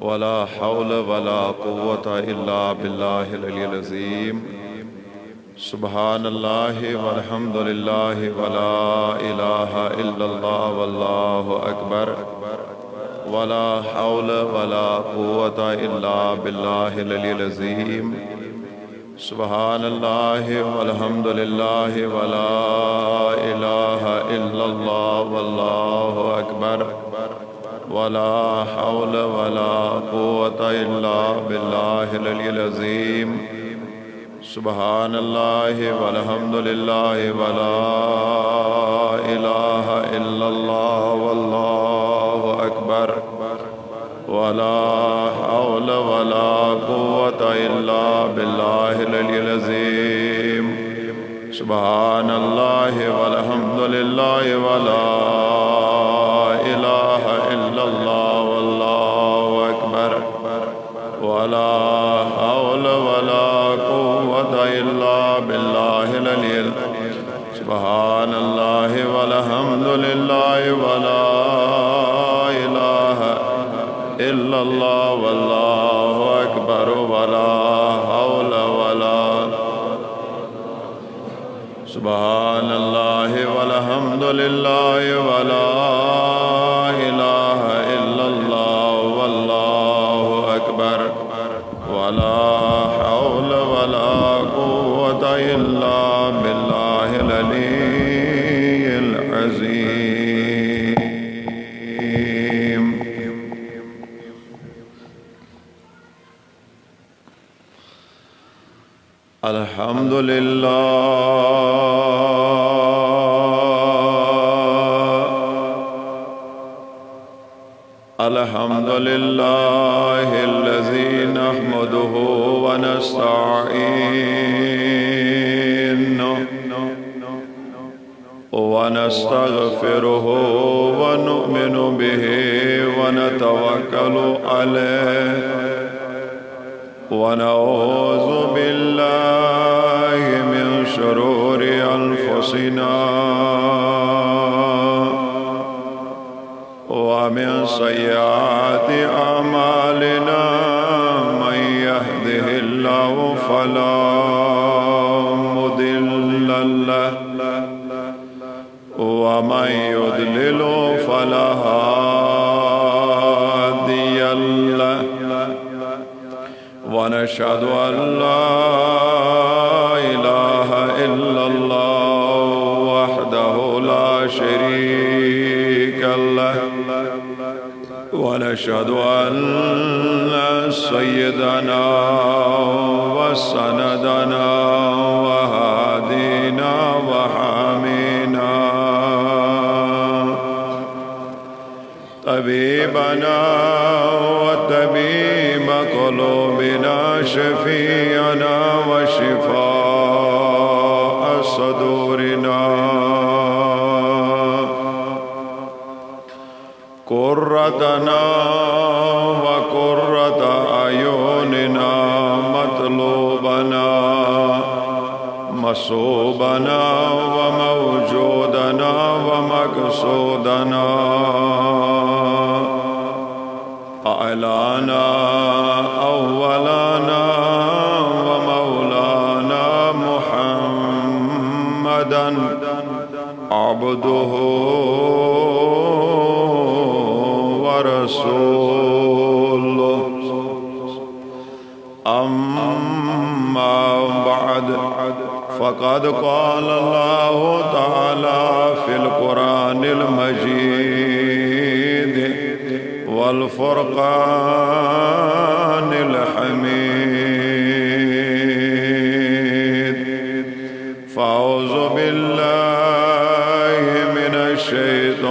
ولا حول ولا قوة إلا بالله العلي العظيم سبحان الله والحمد لله ولا إله إلا الله والله أكبر ولا حول ولا قوة إلا بالله العلي العظيم سبحان الله والحمد لله ولا إله إلا الله والله أكبر ولا حول ولا قوة إلا بالله العلي العظيم سبحان الله والحمد لله ولا إله إلا الله والله أكبر ولا حول ولا قوة إلا بالله العلي العظيم سبحان الله والحمد لله ولا إله إلا الله والله أكبر ولا حول ولا قوة إلا بالله العلي سبحان الله والحمد لله ولا إله إلا الله والله أكبر ولا حول ولا سبحان الله والحمد لله ولا إله إلا الله والله أكبر ولا حول ولا قوة إلا بالله العلي العظيم الحمد الحمد لله الذي نحمده ونستعينه ونستغفره ونؤمن به ونتوكل عليه ونعوذ بالله من شرور أنفسنا ومن سيئات أعمالنا من يهده الله فلا مضل له ومن يضلل فلا هادي له ونشهد أن لا إله إلا الله وحده لا شريك له ونشهد أن سيدنا وسندنا وهادينا وحامينا طبيبنا وطبيب قلوبنا شفيعنا وشفاء صدورنا قرتنا وقرة أعيننا مطلوبنا مصوبنا وموجودنا ومقصودنا أعلانا أولنا ومولانا محمدا عبده ورسوله أما بعد فقد قال الله تعالى في القرآن المجيد والفرقان الحميد فأعوذ بالله من الشيطان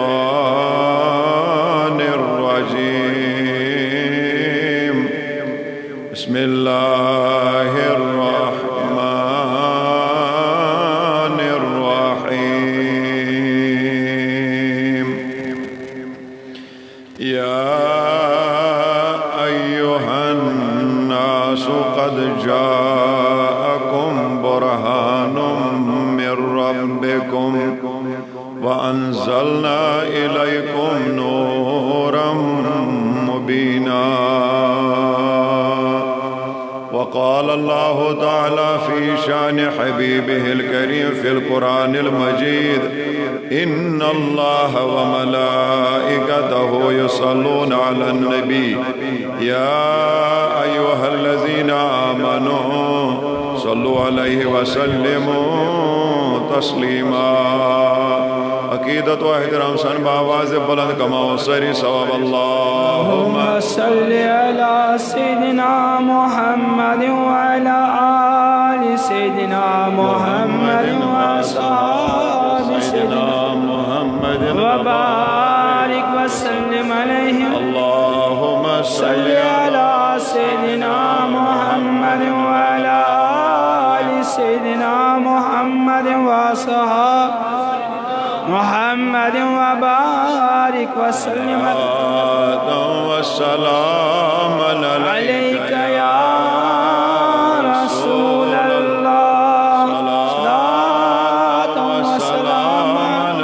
الرجيم بسم الله الرحمن الرحيم يا أيها الناس قد جاءكم برهان من ربكم وأنزلنا إليكم نورا مبينا فقال الله تعالى في شان حبيبه الكريم في القرآن المجيد إن الله وملائكته يصلون على النبي يا أيها الذين آمنوا صلوا عليه وسلموا تسليما عقیدت و احترام سن بآواز بلند کما سری ثواب اللهم صل على سيدنا محمد وعلى آل سيدنا محمد وأصحاب سيدنا محمد وبارك وسلم عليهم اللهم صل على سيدنا محمد وعلى آل سيدنا محمد وأصحاب محمد وبارك وسلم والسلام عليك يا رسول الله صلاة وسلام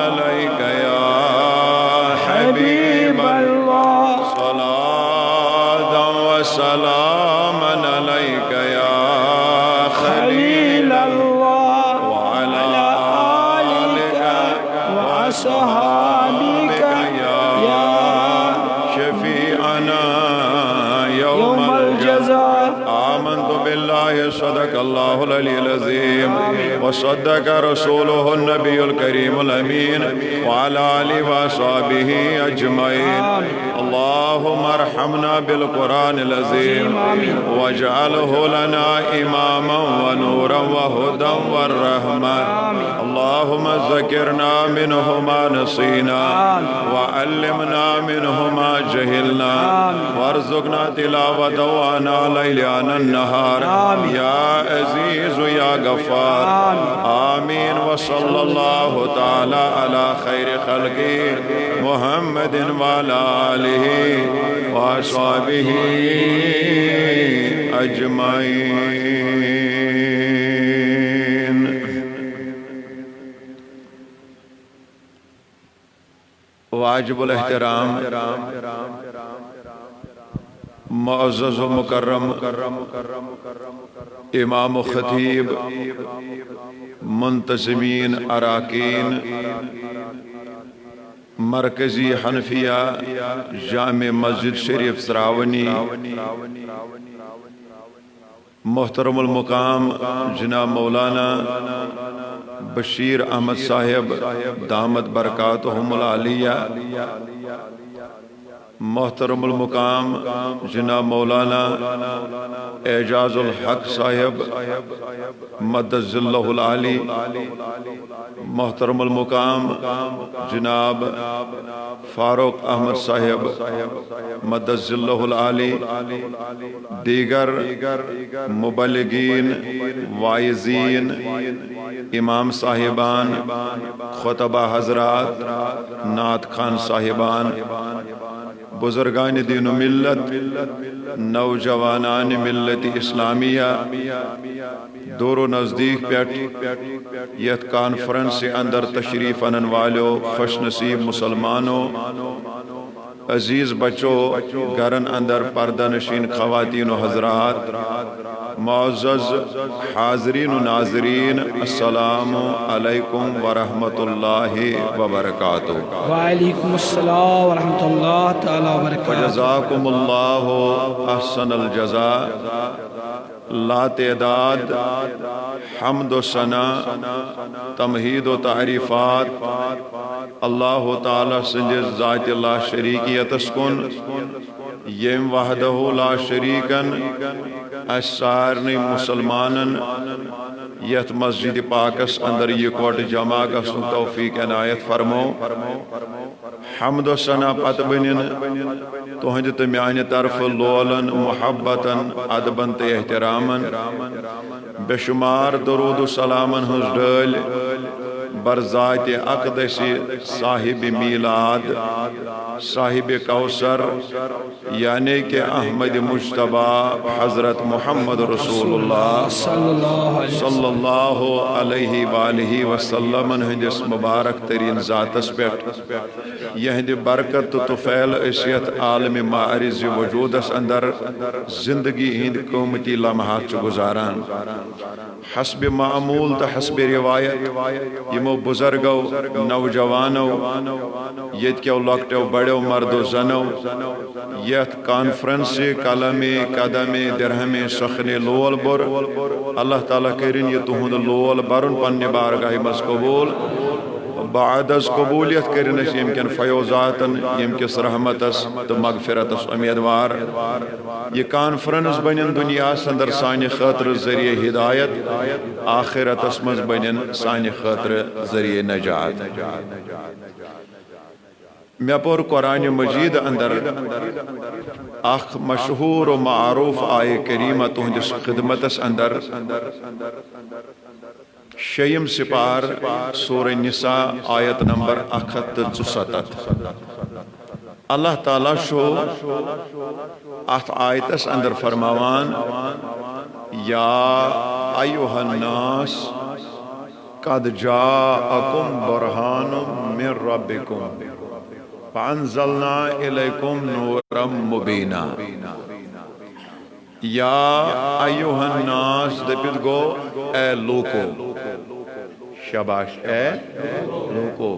عليك يا حبيب الله صلاة وسلام عليك يا خليل الله وعلى آلك وأصحابك يا شفيعنا يوم الجزاء آمنت بالله صدق الله العلي العظيم وصدق رسوله النبي الكريم الأمين وعلى آله وصحبه أجمعين اللهم ارحمنا بالقرآن العظيم واجعله لنا إماما ونورا وهدى والرحمة اللهم ذكرنا منه ما نسينا وعلمنا منه ما جهلنا وارزقنا تلاوته آناء الليل آناء النهار يا عزيز يا غفار آمين وصلى الله تعالى على خير خلقه محمد وعلى آله وأصحابه أجمعين. واجب الاحترام معزز و مکرم امام و خطیب منتظمین اراکین مرکزی حنفیہ جامع مسجد شریف سراونی محترم المقام جناب مولانا بشیر احمد صاحب دامت برکاتہم العالیہ محترم المقام جناب مولانا اعجاز الحق صاحب مدد اللہ العالی محترم المقام جناب فاروق احمد صاحب مدد اللہ العالی دیگر مبلغین وائزین امام صاحبان خطبہ حضرات نعت خان صاحبان بزرگان دین و ملت نوجوانان ملت اسلامیہ دور و نزدیک پیٹ یت کانفرنس اندر تشریف انن والو خوش نصیب مسلمانوں عزیز بچوں گھرن اندر پردہ نشین خواتین و حضرات معزز حاضرین و ناظرین السلام علیکم ورحمۃ اللہ وبرکاتہ. وعلیکم السلام ورحمۃ اللہ تعالی وبرکاتہ. جزاکم اللہ احسن الجزاء. لا تعداد حمد و ثنا تمہید و تعریفات اللہ تعالی سندس ذات لا شریکیتس کن یم وحدہ لا شریکن سارنی مسلمانن یت مسجد پاکس اندر یکوٹ جمع گژھن توفیق عنایت فرمو. حمد و ثنا پتہ بنن تہند تو میانہ طرف لولن محبتن ادبن تو احترامن بے شمار درود و سلامن ہز ڈل برذات اقدس صاحب میلاد صاحب کوثر یعنی کہ احمد مجتبی حضرت محمد رسول اللہ صلی اللہ علیہ وآلہ وسلم ہندس مبارک ترین ذاتس پیٹ یہند برکت تو فیل اسیت عالم معرض وجودس اندر زندگی ہند قومتی لمحات گزاران حسب معمول تو حسب روایت یمو بزرگو نوجوانو یت کیو لکٹو بڑو مردو زنو یت کانفرنس قلم قدم درہم سخن لول بر اللہ تعالیٰ کرن یہ تہند لول برن پنہ بارگاہ مز قبول بعد از قبولیت کرن اس یمکن فیوزاتن یمکس رحمتس تو مغفرتس امیدوار یہ کانفرنس بنن دنیا اندر سانہ خاطر ذریعہ ہدایت آخرتس مز بنن سانہ خاطر ذریعہ نجات میں پور قرآن مجید اندر اخ مشہور و معروف آئے کریمہ تہندس خدمتس اندر شیم سپار سورہ نساء آیت نمبر 167 اللہ تعالیٰ شو ات آیتس اندر فرماوان یا ایوہ الناس قد جاءکم برہان من ربکم فانزلنا الیکم نورا مبینا یا ایوہ الناس دپت گو اے لوکو شاباش اے لوکو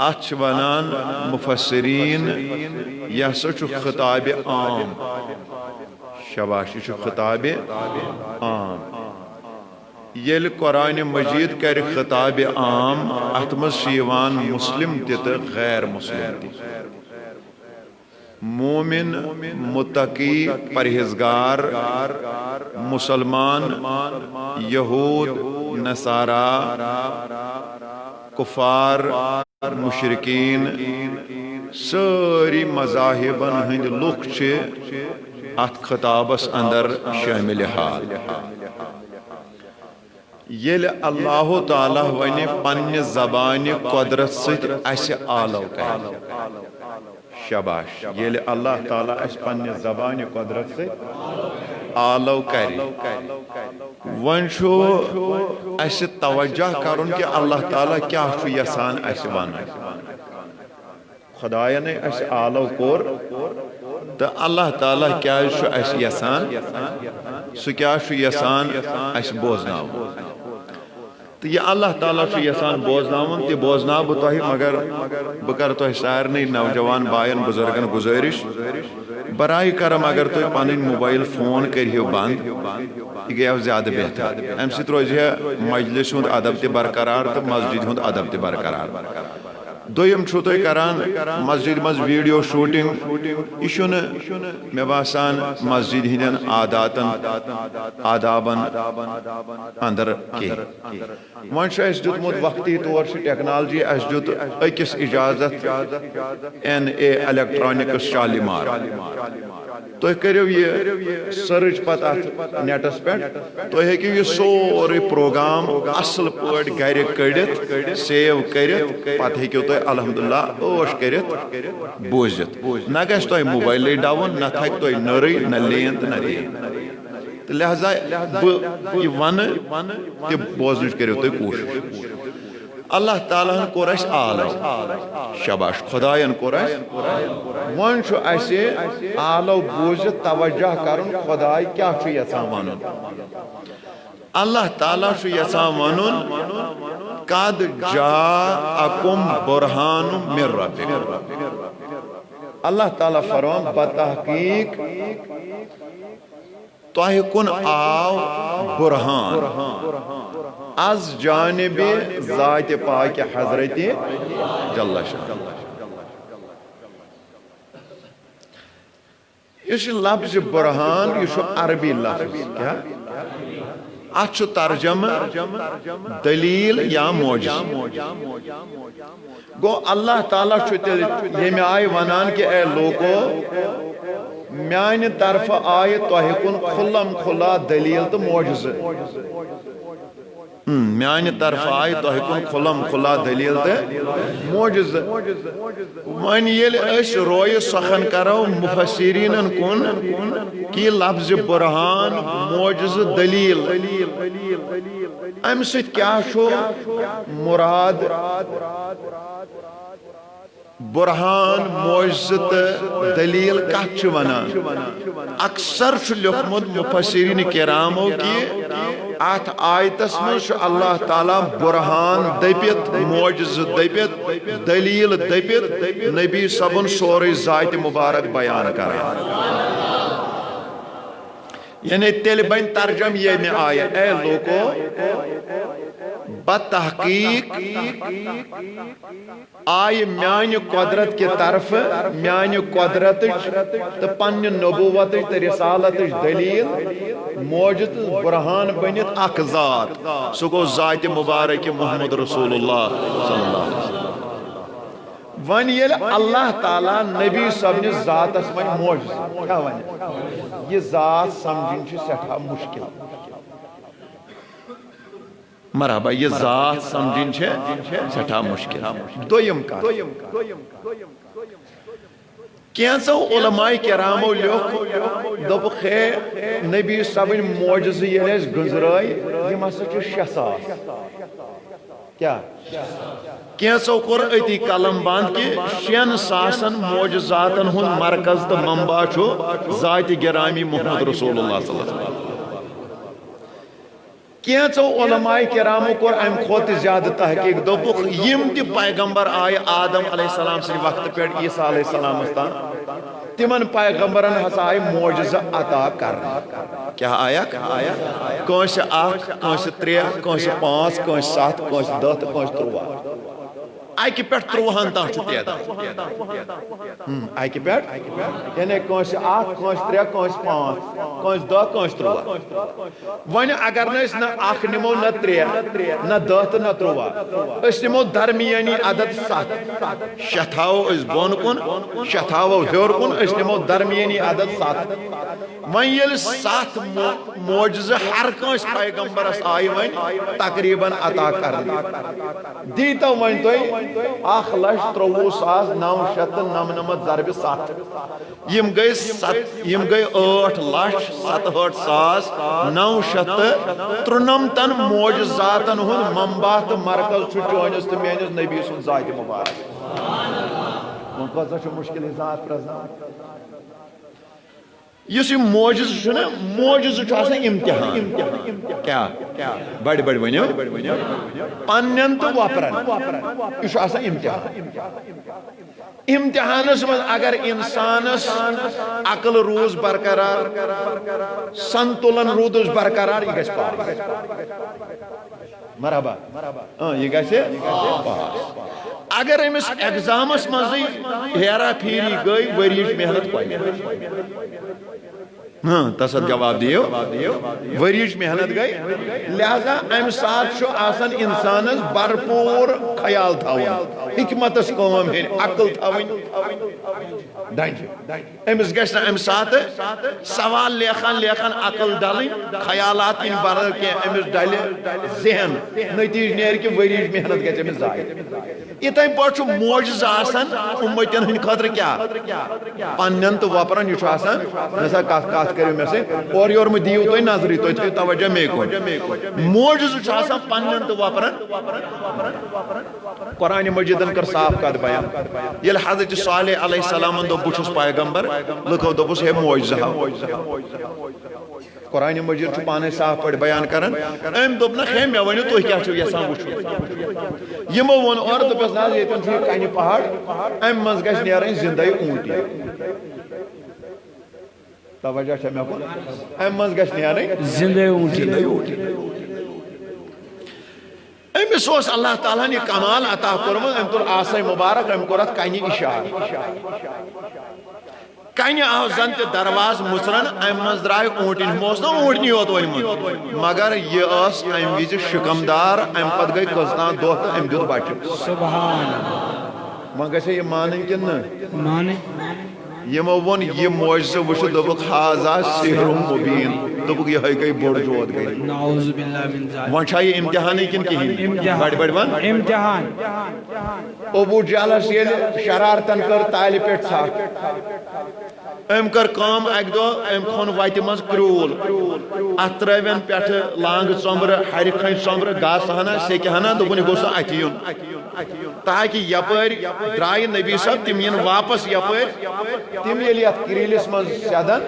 اچھ ونان مفسرین یہ سچ خطاب عام شاباش یہ خطاب عام یل قرآن مجید کر خطاب عام اتمز شیوان مسلم تت غیر مسلم تت مومن متقی پرہیزگار مسلمان یہود نصارہ کفار مشرکین ساری مذاہبن ہند لوک چھے ات خطابس اندر شامل حال یل اللہ تعالیٰ ونی پنہ زبان قدرت ست اس آلو کر شاباش یل اللہ تعالیٰ اس پنہ زبان قدرت ست آلو کر ون چھو اس توجہ کرن کہ اللہ تعالیٰ کیا چھو یسان اس ون خدایا نے اس آلو کور تو اللہ تعالیٰ کیا چھو اس یسان سو کیا چھو یسان اس بوزناو تو یہ اللہ تعالیٰ چھو یسان بوزناون تی بوزنا بتوہی مگر بکر توہی سارنی نوجوان بائن بزرگن گزارش برائے کرم اگر توہی پانین موبائل فون کریو بند یہ گیا زیادہ بہتر ام ست روزی ہے مجلس ہند ادب تی برقرار تو مسجد ہند ادب تی برقرار دویم چھو توہی کران مسجد مز ویڈیو شوٹنگ ایشون میں باسان مسجد ہندن عاداتن آدابن اندر کی وان شاہ اس جتمت وقتی طور سے ٹیکنالوجی اس جت اکس اجازت NA الیکٹرانکس شالیمار تو کریو یہ سرچ پتہ نیٹس پیٹ تو ہے کہ یہ سوری پروگرام اصل پوٹ گھر کڑت سیو کرت پتہ ہے کہ تو الحمدللہ اوش کرت بوزت نہ گھس تو موبائل ڈاون نہ تھک تو نری نہ لیند نہ دین لہذا یہ ون کہ بوزنچ کریو تو کوشش اللہ تعالیٰ کور اس آلو شاباش خدایان کور اس ون چھو ایسے آلو بوزت توجہ کرن خدای کیا چھو یسان ونن اللہ تعالیٰ چھو یسان ونن قد جاءکم برہان من ربکم اللہ تعالیٰ فرمان بتحقیق توہی کن آو برہان از جانب ذات پاک حضرت جل شاہ یہ لفظ برہان یہ عربی لفظ کیا اچھو ترجمہ دلیل یا معجزہ گو اللہ تعالیٰ چھو یہ میں آئی ونان کہ اے لوگو میان طرف آئی توہی کن کھلم کھلا دلیل تو معجزہ میانہ طرف آئی تہ کن کھلم کھلا دلیل تو معجزہ ون یل اس روی سخن کرو مفسرین کن کہ لفظ برہان معجزہ دلیل ام سۭتۍ کیا چھُ مراد برہان معجزہ تو دلیل کت چھ ونان اکثر چھ لیوکھمت مفسرین کرامو کہ ات آیتس مز اللہ تعالی برہان دپت معجزہ دپت دلیل دپت نبی صبن سورے ذات مبارک بیان کران یعنی تیل بن ترجم یہ میں آیا اے لوگو بتحقیق آئی میان قدرت کی طرف میان قدرت تو پن نبوت تو رسالت دلیل موجود برہان بنت اک ذات سو گو ذات مبارک محمد رسول اللہ صلی اللہ علیہ وسلم ون یل اللہ تعالی نبی صبن ذاتس من معجزہ کیا ون یہ ذات سمجھن چھ سٹھا مشکل مرحبا یہ ذات سمجھن چھ سٹھا مشکل دویم کار کینسو علماء کرامو لیوکھ دوپکھ نبی صبن معجزہ یل اس گزرائی یہ مسا چھ 6 ساس کیا کینسو کور اتی قلم بند کہ 6 ساسن معجزاتن ہن مرکز تو منبع چھو ذات گرامی محمد رسول اللہ صلی اللہ علیہ وسلم کینسو علماء کرامو کور ام کھوت زیادہ تحقیق دوپک یم تی پیغمبر آئے آدم علیہ السلام سے وقت پیٹ عیسیٰ علیہ السلام استان تمن پیغمبرن ہسا آئے معجزہ عطا کرنا کیا آیا کونس 1 کونس 3 کونس 5 کونس 7 کونس 10 کونس 13 آئی پیٹ 13 تان چھو تعداد آئی پیٹ یعنی کونس 1 کونس 3 کونس 5 کونس 10 کونس 13 ون اگر نس نہ 1 نمو نہ 3 نہ 10 تو نہ 13 اس نمو درمیانی عدد 7 6 تھاو اس بون کن 6 تھاو ہیور کن اس نمو درمیانی عدد 7 ون یل 7 معجزہ ہر کونس پیغمبرس آئی ون تقریباً عطا کر دیتا ون تو 1,63,999 ضرب 7 یم گئی 8,67,993 معجزاتن ہن منبع تو مرکز چھ چونس تو میانس نبی سن ذات مبارک من کو مشکل ذات پرزان اس معجزہ چھنا معجزہ چھ آسان امتحان کیا بڑی بڑی ونیو پنن تو وپرن یہ چھ آسان امتحان امتحانس من اگر انسانس عقل روز برقرار سنتولن روز برقرار یہ گژھِ پاس مرحبا یہ گژھِ پاس اگر امس ایگزامس مزے ہیرا پھیری گئی وريج محنت کوئی تصد جواب دیو وريج محنت گئی لہذا ام سات چھو آسان انسانس بھرپور خیال تھاون حکمتس قوم ہے عقل تھاون دنج امس گژھِ ام سات سوال لیکھان عقل ڈالن خیالات ان بر کہ امس ڈالہِ ذہن نتیج نیر کہ وريج محنت گژھِ امس ضائع اتھے پٲٹھۍ چھُ معجزہ آسان امتین ہند خاطر کیا پنن تو وپرن یہ آسان نسا کت کرو مے سۭتۍ اور یور مہ دیو تُہۍ نظرٕے تُہۍ تھٲیِو توجہ مے کُن معجزہ چھُ آسان پنن تو وپرن قرآن مجیدن کر صاف کت بیان ییٚلہِ حضرت صالح علیہ السلام دو بہٕ چھُس پیغمبر لُکو دوٚپُس ہے معجزہ قرآن مجید چھُ پانے صاف پٲٹھۍ بیان کران أمۍ دوٚپ نہ ہے مےٚ ؤنِو تُہۍ کیٛاہ چھِو یژھان وٕچھُن یِمو ووٚن اورٕ دوٚپُس نہ حظ ییٚتٮ۪ن چھُ یہِ کنہِ پہاڑ اَمہِ منٛز گژھِ نیرٕنۍ زِندَے اوٗنٛٹی توجہ چھےٚ مےٚ کُن اَمہِ منٛز گژھِ نیرٕنۍ زندے اونٹی أمِس اوس اللہ تعالیٰ ہن یہِ کمال عطا کوٚرمُت أمۍ تُل آسے مُبارک أمۍ کوٚر اَتھ کنہِ اِشارٕ کنہِ آو زن تہِ درواز مُژرن أمۍ منٛز درٛاے اوٗنٹِن ہُم اوس نہ اوٗنٹنٕے یوت ؤنمُت مگر یہِ ٲس أمۍ وِزِ شِکمدار أمۍ پتہٕ گٔے کٔژتام دۄہ تہٕ أمۍ دیُت بچہِ سبحان وۄنۍ گژھِ یہِ مانٕنۍ کِنہٕ نہٕ مانے یمو ون یہ معجزہ وچھ دبک ہاذا سحر مبین دبک یہ گئی بوڑ جوت گئی نعوذ باللہ من ذالک ون چھا یہ امتحان کن کہین بڑ بڑ ون امتحان ابو جہلس ییٚلہِ شرارتن کر تالہِ پٮ۪ٹھ ژھٹھ ام کر کام اک دۄہ ام کھوٚن وتہِ منٛز کرٛوٗل اتھ ترٲوٮ۪ن پٮ۪ٹھٕ لانٛگہٕ ژوٚمبرٕ ہرِ کھنٛجہِ ژوٚمبرٕ گاسہٕ ہنا سیٚکہِ ہنا دوٚپُن یہِ گوٚژھ نہٕ اَتھِ یُن تاکہ یپٲرۍ درٛایہِ نبی صٲب تِم یِن واپس یپٲرۍ تِم ییٚلہِ یتھ کرٛیٖلِس منٛز سیٚدن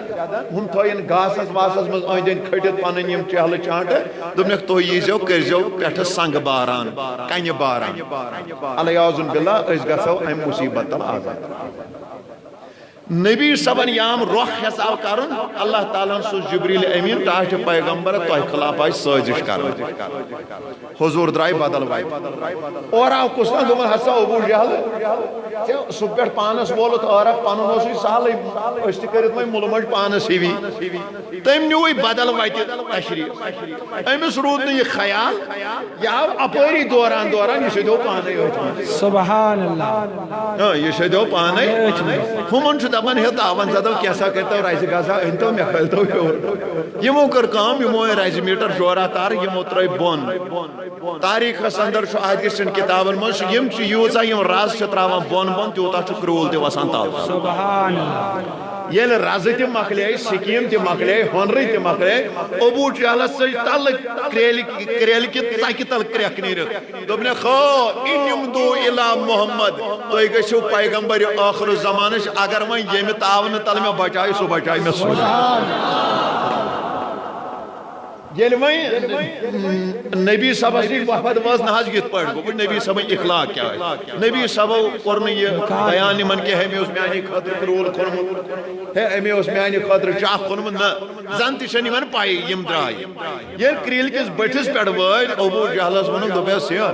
ہُم تھٲیِن گاسس واسس منٛز أنٛدۍ أنٛدۍ کھٔٹِتھ پنٕنۍ یِم چہلہٕ چانٹہٕ دوٚپنکھ تُہۍ ییٖزیو کٔرۍزیو پٮ۪ٹھٕ سنٛگہٕ باران کنہِ باران علیاذُن باللہ أسۍ گژھو امہِ مُصیبت تل آزاد نبی صبن یام روح حساب کرن اللہ تعالیٰ سوز جبریل امین ٹاٹ پیغمبر تو خلاف آئی سازش کرن حضور درائی بدل وائی اور آو کسنا دومن حسا ابو جہل سپیٹ پانس بولت اور پانن ہوسی سال اشتی کرت میں ملمج پانس ہی تم نیوی بدل وائی تشریف امیس رود نے یہ خیال یا اپری دوران یہ شدو پانے ہوتی سبحان اللہ یہ شدو پانے ہمن چھو دپان ہے تاون زدو کیسا کرتا رائز گازا انتو میں خلطو شور یمو کر کام یمو رائز میٹر شورا تار یمو ترائی بون تاریخ اندر شو آج کسن کتابن من یم چھ یوزا یم راز چتراوان بون بون تیوتا چھ کرول تی وسان تاو سبحان اللہ یل راز تی مکلے سکیم تی مکلے ہنری تی مکلے ابو جہل سے تل کریل کی تاکی تل کریک نیر دوبنے خو انم دو الہ محمد تو ایک شو پیغمبر آخر زمانش اگر میں یہ تعاون تل میں بچائی سو بچائی میں سو یل میں نبی صاحب اسی وفد واز نہاز گیت پڑھ گو نبی صاحب اخلاق کیا ہے نبی صاحب کرنے یہ بیان من کے ہے میں اس میں آنی خطر کرول کھنمت ہے میں اس میں آنی خطر چاہ کھنمت نا زنتی شنی من پائی یم درائی یہ کریل کس بٹھس پیڑ وائد ابو جہلس منو دبیا سیا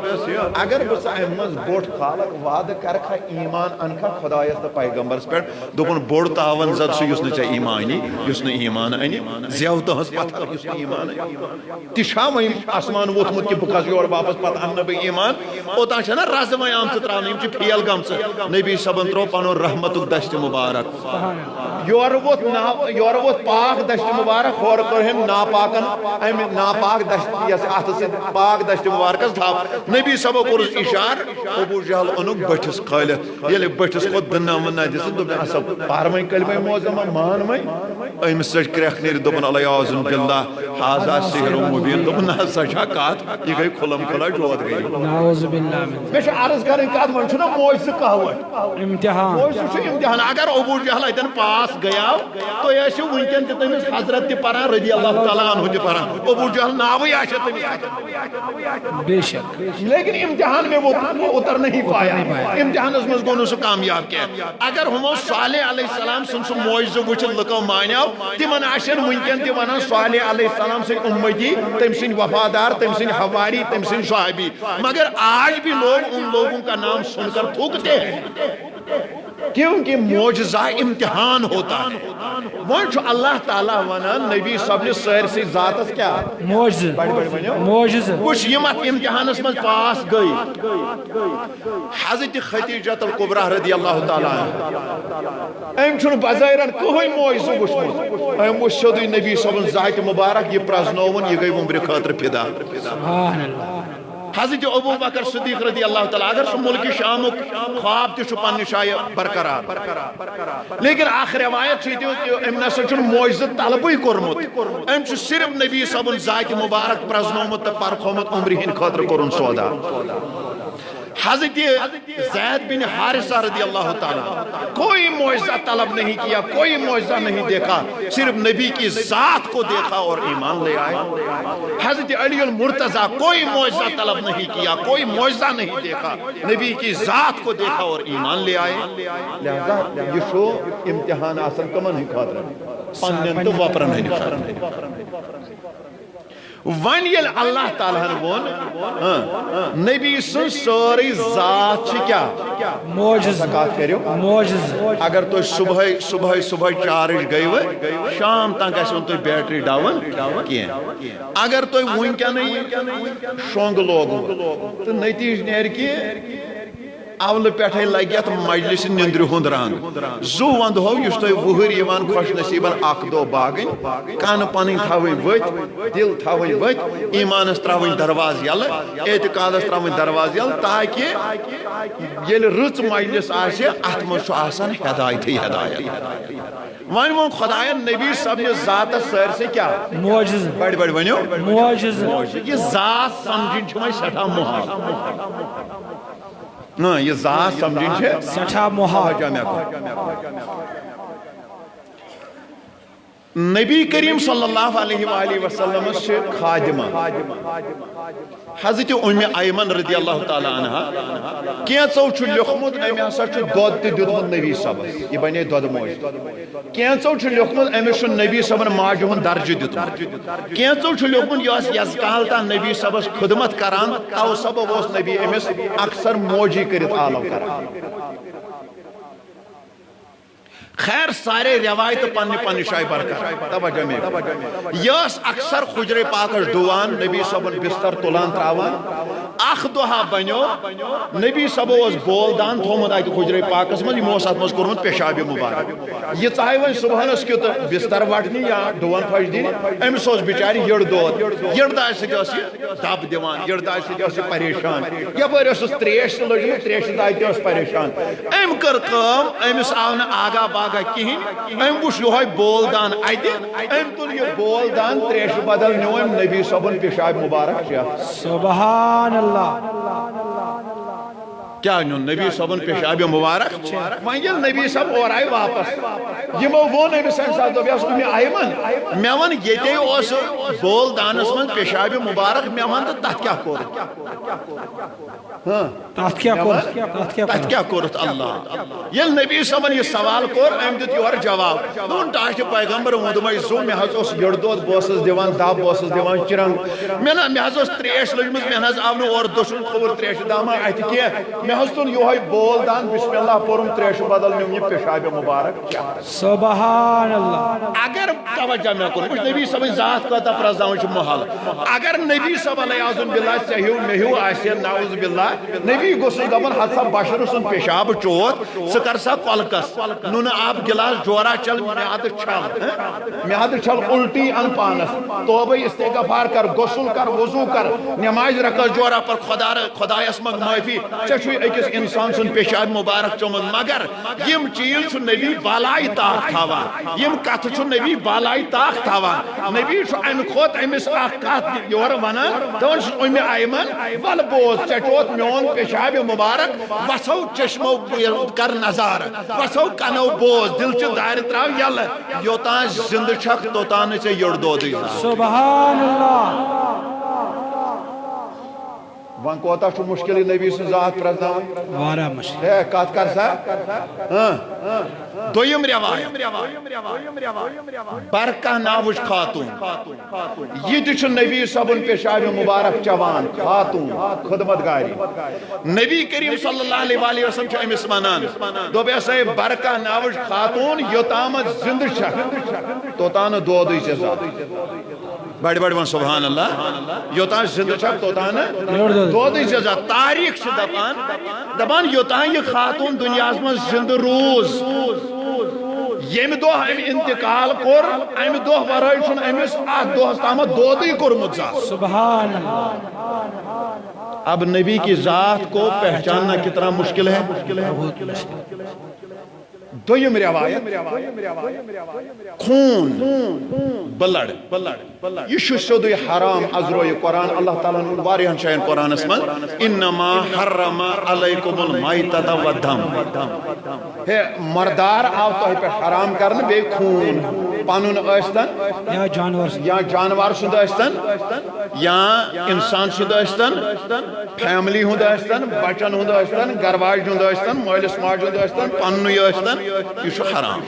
اگر بس احمد بوٹ خالق وعد کرکھا ایمان انکھا خدایت دا پیغمبرس پیڑ دوپن بوڑ تاون زد سو یس نچا ایمانی یس نے ایمان آنی زیوتا ہس پتھر یس نے ایمان آنی تشا میں آسمان ووتمت کہ بکاز یور واپس پتہ ان بہ ایمان اوتان چھنا راز میں آم تراون یم چھ پھیل گمس نبی صبن ترو پنو رحمت دشت مبارک یور ووت پاک دشت مبارک ہور کرہم ناپاکن ام ناپاک دشت یس اتھ سے پاک دشت مبارکس تھاپ نبی صبو کور اشار ابو جہل انک بٹھس کھالت یل بٹھس کو دنا منا جس دب اسب پارمن کلمہ معظمہ مان میں ام سچ کرخ نیر دبن الیاذ باللہ ہاذا سحر مبین دبن سچا کات یہ گئی کھلم کھلا جوت گئی نعوذ باللہ میں عرض کریں کات من چھنا معجزہ کہوت امتحان معجزہ چھ امتحان اگر ابو جہل اتن پاس گیا تو یہ چھ ونکن تمس حضرت تہ پران رضی اللہ تعالی عنہ تہ پران ابو جہل ناوی آچھ تمس بے شک لیکن امتحان میں وہ اتر نہیں پایا امتحان اس مز گونو سو کامیاب کیا اگر ہمو صالح علیہ السلام سن سو معجزہ وچھ لکو مانیو تمن آشن ونکن تہ ونان صالح علیہ السلام سے امتی تم سن وفادار تم سن حواری تم سن صحابی مگر آج بھی لوگ ان لوگوں کا نام سن کر تھوکتے ہیں کیونکہ معجزہ امتحان ہوتا ہے وہ اللہ تعالیٰ ونان نبی صاحب نے سیر سے ذاتس کیا معجزہ کچھ یمت امتحان اس میں پاس گئی حضرت خدیجہ الکبریٰ رضی اللہ تعالیٰ ام چھن بظاہرن کوئی معجزہ وچھمت ام وچھدی نبی صاحب ذات مبارک یہ پرزنوون یہ گئی عمر خاطر فدا سبحان اللہ حضرت ابو بکر صدیق رضی اللہ تعالیٰ اگر سو ملک شام خواب تہ پنہ شایع برقرار لیکن آخر روایت ام نسا چھ معجزہ طلبی کورمت ام چھ صرف نبی صاحب ذات مبارک پرزنومت تو پرکھومت عمر ہند خاطر کورن سودا حضرت زید بن حارثہ رضی اللہ تعالیٰ کوئی معجزہ طلب نہیں کیا کوئی معجزہ نہیں دیکھا صرف نبی کی ذات کو دیکھا اور ایمان لے آئے حضرت علی المرتضیٰ کوئی معجزہ طلب نہیں کیا کوئی معجزہ نہیں دیکھا نبی کی ذات کو دیکھا اور ایمان لے آئے لہذا یہ شو امتحان آسن کمن ہی خاطر پنن تو وپرن ہی خاطر ون یل اللہ تعالیٰ وون نبی سن سوری ذات چھ کیا معجزہ معجزہ اگر تو صبح چارج گئی وہ شام تک گھن تو بیٹری ڈاؤن کی اگر تو ونکن شونگ لوگ تو نتیج نیر کہ اول پٹھے لگت مجلس نندر ہند رنگ زو وند ہو اس تہ وہر یوان خوش نصیبن اخ دو باغن کان پن تھوین وت دل تھوین وت ایمانس تراون دروازہ یل اعتقادس تراون دروازہ یل تاکہ یل رچ مجلس آسہ ات من چھ آسان ہدایت ہدایت ون ون خداین نبی صاحب ذات سر سے کیا معجز بڑ بڑ ونیو معجز یہ ذات سمجھن چھ وۄنۍ سٹھا محال نا یہ ذات سمجھن چھ سٹھا محال نبی کریم صلی اللہ علیہ وآلہ وسلم سے خادمہ حضرت ام ایمن رضی اللہ تعالی عنہ کینچو چھ لیوکھمت امی ہسا چھ دود تہ دیتمت نبی صاحبس یہ بنے دود موج کینچو چھ لیوکھمت امی چھ نبی صاحبن ماجہ ہند درجہ دیتمت کینچو چھ لیوکھمت یہ یس کال تا نبی صاحبس خدمت کران تو سبب اوس نبی امس اکثر موجی کرت عالم کران خیر سارے روایت پنہ پنہ شائع برقرار توجہ میں یس اکثر خجر پاکس ڈوان نبی صاحبن بستر تلان تراوان اخ دہا بنیو نبی صاحب اس بولدان تھومت اتہ خجر پاکس من یمو ات مز کورمت پیشاب مبارک یہ چاہے ون صبحنس کیت بستر وٹنی یا ڈوان پھش دین امس اوس بچاری یڑ دود یڑداج سۭتۍ اوس یہ دب دِوان یڑداج سۭتۍ اوس یہ پریشان یپٲرۍ اوسُس تریش تہ لٔجمٕژ تریشہِ دادِ تہ اوس پریشان أمۍ کٔر کٲم أمِس آو نہٕ آگاہ باگاہ کہین أمۍ وُچھ یہوے بولدان اتہِ أمۍ تُل یہ بولدان تریشہِ بدل نیوٗ أمۍ نبی صٲبُن پیشاب مبارک چٮ۪تھ سبحان اللہ کیا نیون نبی صاحبن پیشاب مبارک وۄنۍ ییٚلہِ نبی صاحب اور آیہِ واپس یمو ووٚن أمِس اَمہِ ساتہٕ دوٚپیس اُمہِ ایمن مےٚ وَن ییٚتے اوس بولدانس منٛز پیشاب مبارک مےٚ وَن تہٕ تتھ کیٛاہ کوٚرُتھ تتھ کیٛاہ کوٚرُتھ اللہ ییٚلہِ نبی صاحبن یہ سوال کوٚر أمۍ دیُت یورٕ جواب دوٚپُن ٹاٹھہِ پیغمبر ووٚن دوٚپمے زو مےٚ حظ اوس یٔڑ دود بہٕ اوسُس دِوان دب بہٕ اوسُس دِوان چرنگ مےٚ حظ ٲس تریش لٔجمٕژ مےٚ حظ آو نہٕ اورٕ دٔچھُن کھووُر تریشہِ داما اتھِ کینٛہہ مےٚ حظ تُل یہوے بولدان بسم اللہ پوٚرُم تریشہِ بدل نیوٗم یہِ پیشاب مبارک سبحان اللہ اگر توجہ مےٚ کوٚر وٕچھ نبی صٲبٕنۍ ذات کۭژاہ پرٛزناوٕنۍ چھِ محال اگر نبی صٲب علیہ اعوذ باللہ ژےٚ ہیوٗ مےٚ ہیوٗ آسہِ نعوذ باللہ نبی گوٚژھُے دپُن ہتہٕ سا بشر سُنٛد پیشاب چوت ژٕ کر سا کۄلکس نُنہٕ آب گلاس جورا چل میادٕ چھل الٹی ان پانس توبہ استغفار کر غسل کر وضو کر نماز رکعت جورا پر خدایس منٛگ معافی ژےٚ چھُے أکِس انسان سُنٛد پیشاب مبارک چومُت مگر یم چیز چھُ نبی بالائے طاق تھاوان یم کتھٕ چھُ نبی بالائے طاق تھاوان نبی چھُ امہِ کھۄتہٕ أمِس اکھ کتھ یورٕ ونان دپان چھُس اُمہِ ایمن ول بوز ژےٚ چوت میون پیشاب مبارک وسو چشمو کر نظارٕ وسو کنو بوز دل چہِ دارِ تراو یلہٕ یوتان زندٕ چھکھ توتان نہٕ ژےٚ یٔڑ دودٕے سبحان اللہ ون کوتاہ چھُ مشکل یہِ نبی سٕنٛز ذات پرٛزناوٕنۍ واریاہ مشکل ہے کتھ کر سا دوٚیِم روایت برکہ ناوٕچ خاتون یہ تہِ چھُ نبی صٲبُن پیشاب مبارک چوان خاتون خدمت گاری نبی کریم صلی اللہ علیہ وآلہ وسلم چھُ أمِس ونان دوٚپیس ہے برکہ ناوٕچ خاتون یوتامت زندٕ چھکھ توتان نہٕ دودٕے ژےٚ ذات بڑ بڑ ون سبحان اللہ یوتان زندہ چھک توتان دودٕے ژےٚ ذات تاریخ چھِ دپان یوتان یہ خاتون دنیاہس منٛز زندہ روز ییٚمہِ دۄہ أمۍ انتقال کوٚر امہِ دۄہ ورٲے چھُنہٕ أمِس اتھ دۄہس تامتھ دودٕے کوٚرمُت ذات سبحان اللہ اب نبی کی ذات کو پہچاننا کتنا مشکل ہے بہت مشکل دویم روایت خون بلڈ یہ چھُ سیودُے حرام ازروی قرآن اللہ تعالیٰ ہن واریاہن جاین قرآنس منٛز انما حرم علیکم المیتۃ والدم ہے مردار آو تۄہہِ پٮ۪ٹھ حرام کرنہٕ بیٚیہِ خوٗن پنُن ٲسۍتن یا جانور سُنٛد ٲسۍتن یا انسان سُنٛد ٲسۍتن فیملی ہُنٛد ٲسۍتن بچن ہُنٛد ٲسۍتن گھر واجنہِ ہُنٛد ٲسۍتن مٲلِس ماجہِ ہُنٛد ٲسۍتن پننُے ٲسۍتن یہ چھُ حرام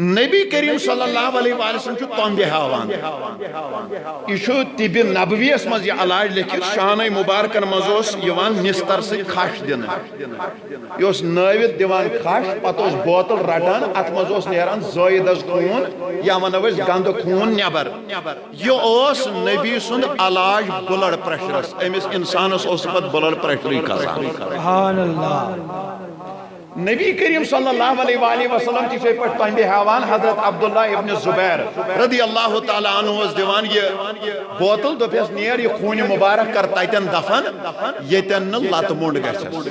نبی کریم صلی اللہ علیہ وسلم چھو تنبہ ہاوان یہ چھو طب نبوی اس مز یہ علاج لکھت شانہ مبارکن مزوس یوان نستر سے کھاش دن یہ اس نوید دیوان کھاش پتہ اس بوتل رٹان ات مزوس نیران زائد از خون یا منوز گند خون نیبر یہ اس نبی سند علاج بلڈ پریشرس امس انسانس اس پت بلڈ پریشری کھسان سبحان اللہ نبی کریم صلی اللہ علیہ وآلہ وسلم کی سے پٹ تنبہ ہاوان حضرت عبداللہ ابن زبیر رضی اللہ تعالیٰ عنہ اس دیوان یہ بوتل دو پیس نیر یہ خون مبارک کر تیتن دفن یہ تن لات مونڈ گشس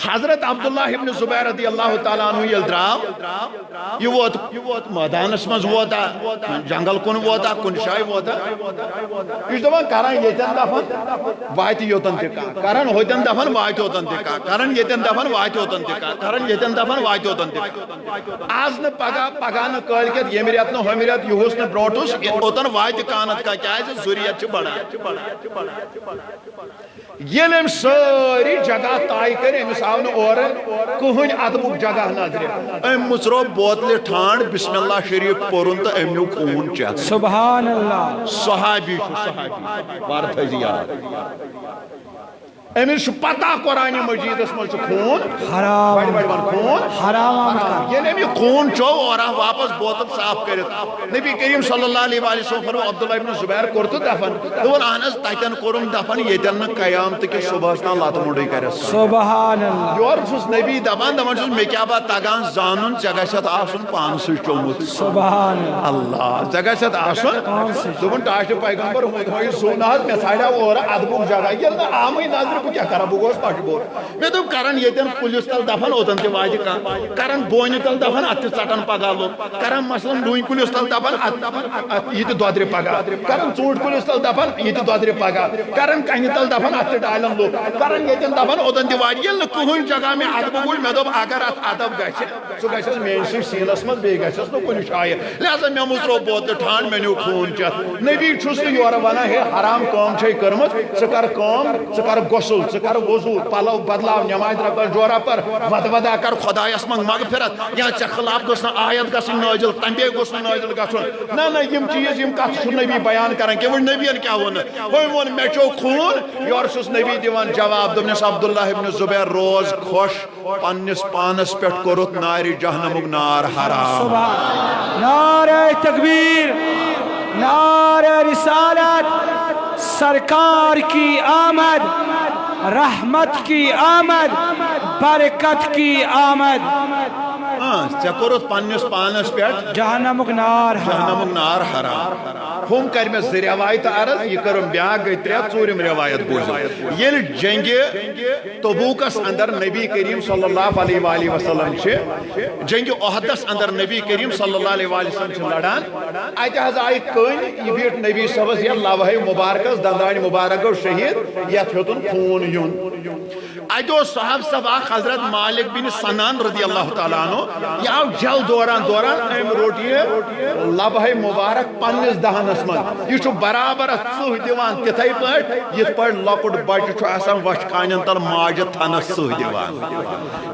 حضرت عبداللہ ابن زبیر رضی اللہ تعالیٰ عنہ یہ دراو یہ ووت میدان اسمز ووتا جنگل کن ووتا کن شای ووتا اس دفعہ کران یہ تن دفن وائت یوتن تکا کران ہوتن دفن وائت ہوتن تکا کران یہ تن دفن وائت ہوتن تکا کران یتن دفن وائت ہوتن تکا آز نہ پگا نہ کال کے یہ میریت نہ ہمیریت یہوس نہ بروٹوس اوتن وائت کانت کا کیا ہے ضروریت چھ بڑا یہ لم ساری جگہ تائی کرے مثال نہ اور کہن ادبک جگہ نظر ام مصرو بوتل ٹھانڈ بسم اللہ شریف پورن تو امیو خون چ سبحان اللہ صحابی بارت یاد امس پتہ قرآن مجید اس مجھ خون حرام خون حرام یہ نبی خون چو اور واپس بوتل صاف کرت نبی کریم صلی اللہ علیہ وسلم فرمو عبداللہ ابن زبیر کرت دفن دون اہنس تیتن کرم دفن یتن قیامت کے صبح سنا لات موڑی کرت سبحان اللہ یور چھس نبی دپان دپان چھس مے کیا بات تگان زانن جگہ شت آسن پان سے چومت سبحان اللہ جگہ شت آسن دپان ٹاش پیغمبر ہوئی سوناز میں سائڈا اور ادبک جگہ یہ نہ عامی نظر کو کیا کرا بگوس پاش بور میں تو کرن یتن پولیس تل دفن اوتن تے واج کرن بونی تل دفن ات ژٹن پگالو کرن مثلا ڈوئی پولیس تل دفن یہ دودر پگا کرن ژوٹ پولیس تل دفن یہ دودر پگا کرن کنہ تل دفن ات ڈالن لو کرن یتن دفن اوتن تے واج یل کہن جگہ میں ادب گول میں دب اگر ات ادب گژھِ سو گژھس مین سیلس من بے گژھس نہ کُنہِ جایہِ لہذا مے مُژرو بوتل ٹھانڈ مے نیو خون چتھ نبی چھُس نہٕ یورٕ ونان ہے حرام کٲم چھے کٔرمٕژ ژٕ کر کٲم ژٕ کر غسل ژٕ کر وضو پلو بدلاو نماز رکھ جورا پر ودودا کر خدایس منگ مغفرت یا ژے خلاف گژھِ نہٕ آیت گژھٕنۍ نٲزِل تمبے گوٚژھ نہٕ نٲزِل گژھُن نہ یم چیز یم کتھ چھُ نبی بیان کران کہ وۄنۍ نبیَن کیاہ ووٚن وۄنۍ ووٚن مےٚ چیوٚو خوٗن یورٕ چھُس نبی دِوان جواب دوٚپنس عبداللہ ابن زبیر روز خوش پننس پانس پٮ۪ٹھ کوٚرُتھ نارِ جہنمُک نار حرام نعرہ تکبیر نعرہ رسالت سرکار کی آمد رحمت کی آمد برکت کی آمد ژےٚ کوٚرُتھ پننس پانس پٮ۪ٹھ جہنمُک نار جہنمُک نار حرام ہم کر میں زٕ روایت عرض یہ کرم بیاکھ گئی ترٛےٚ ژوٗرِم روایت بوٗزِو ییٚلہِ جنگہِ تبوٗکس اندر نبی کریم صلی اللہ علیہ وآلہ وسلم چھِ جنگہِ احدس اندر نبی کریم صلی اللہ علیہ وآلہ وسلم چھِ لڑان اتہِ حظ آیہِ کٔنۍ یہ بیٖٹھ نبی صٲبس یتھ لوہے مبارکس دندانہِ مبارک گوٚو شہید یتھ ہیوٚتُن خوٗن یُن اتہِ اوس صحاب صاحب اکھ حضرت مالک بن سنان رضی اللہ تعالیٰ عنہ یہ آو جل دوران أمۍ روٚٹ یہ لبہے مبارک پننس دہنس من یہ برابر ژٕہ دِوان تِتھے پٲٹھۍ یِتھ پٲٹھۍ لۄکُٹ بچہِ چھُ آسان وچھ کانٮ۪ن تل ماجہِ تھنس ژٕہ دِوان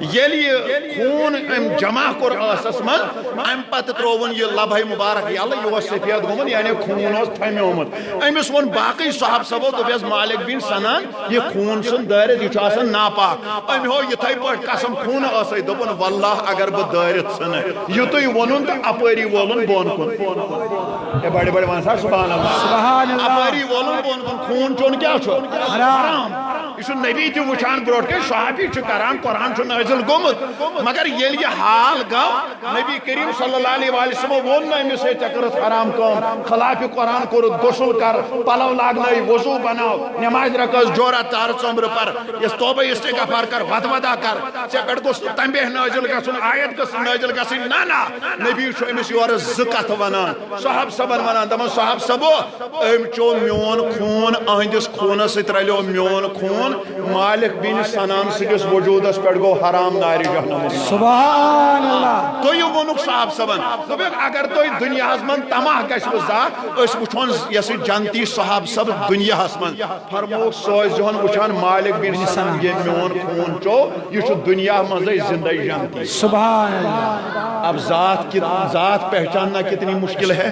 ییٚلہِ یہِ خوٗن أمۍ جمع کوٚر ٲسس من امہِ پتہٕ ترٛووُن یہِ لبہے مبارک یلہٕ یہِ اوس سفید گوٚمُت یعنی خوٗن اوس تھمیومُت أمِس ووٚن باقٕے صحاب صٲبو دوٚپیس مالک بن سنان یہِ خوٗن چھُنہٕ دٲرِتھ یہِ چھُ آسان ناپاک أمۍ ہوو یِتھے پٲٹھۍ قسم خوٗنہٕ ٲسٕے دوٚپُن واللہ اگر بہٕ دٲرِتھ ژھٕنہٕ یُتُے ووٚنُن تہٕ اپٲری وولُن بۄن کُن بڑے بڑے ون سا سبحان اللہ سبحان اللہ اپٲری وولُن بۄن کُن خوٗن چوٚن کیاہ چھُ حرام یہ چھُ نبی تہِ وٕچھان برونٛٹھ کَنۍ صحابی چھُ کران قرآن چھُ نٲزِل گوٚمُت مگر ییٚلہِ یہِ حال گوٚو نبی کریم صلی اللہ علیہ وآلہ وسلمو ووٚن نہٕ أمِس ہے ژےٚ کٔرٕتھ حرام کٲم خلاف قرآن کوٚرُتھ غسل کر پلو لاگنٲے وضو بناو نماز رکھس جورا تار ژوٚمبرٕ پر یس توبہ استغفار کر ودودا کر ژےٚ پٮ۪ٹھ گوٚژھ نہٕ تمبے نٲزِل گژھُن آیت گٔژھ نٲزِل گژھٕنۍ نہ نبی چھُ أمِس یورٕ زٕ کتھٕ ونان صحاب صبن ونان دپان صحاب صبو أمۍ چوٚو میون خوٗن أہنٛدِس خوٗنس سۭتۍ رلیو میون خوٗن مالک بن سنان سٕنٛدِس وجوٗدس پٮ۪ٹھ گوٚو حرام نارِ جہنمُک سبحان اللہ تُہۍ ووٚنُکھ صحاب صبن دوٚپُکھ اگر تُہۍ دُنیاہس منٛز تماہ گژھِوٕ زانٛہہ أسۍ وٕچھون یۄس یہِ جنتی صحاب صب دُنیاہس منٛز فرمووُکھ سُہ ٲسۍ زِہون وٕچھان مالک بن سنان ییٚمۍ میون خوٗن چوٚو یہِ چھُ دُنیا منٛزٕے زندے جنتی سبحان اللہ اب ذات پہچاننا کتنی مشکل ہے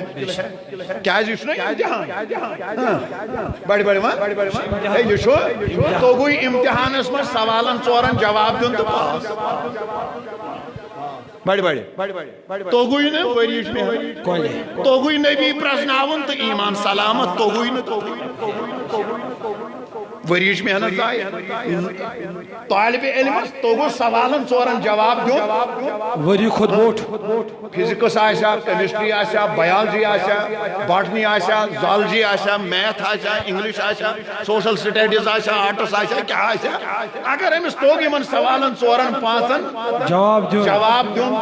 کیا امتحان بڑی بڑی یہ توگوی امتحانس من سوالن ژورن جواب دن تو پاس بڑی توگوی نا وريش میں توگوی نبی پرزناون تو ایمان سلامت توگوی نا وريش میں نا طالب علم توگو سوالن ژورن جواب دن وری خود بوٹ فزکس آسا کیمسٹری آسا بایولوجی آسا باٹنی آسا زالجی آسا میتھ آسا انگلش آسا سوشل سٹڈیز آسا آرٹس آسا کیا آسا اگر امس توگ یمن سوالن ژورن پانچن جواب دن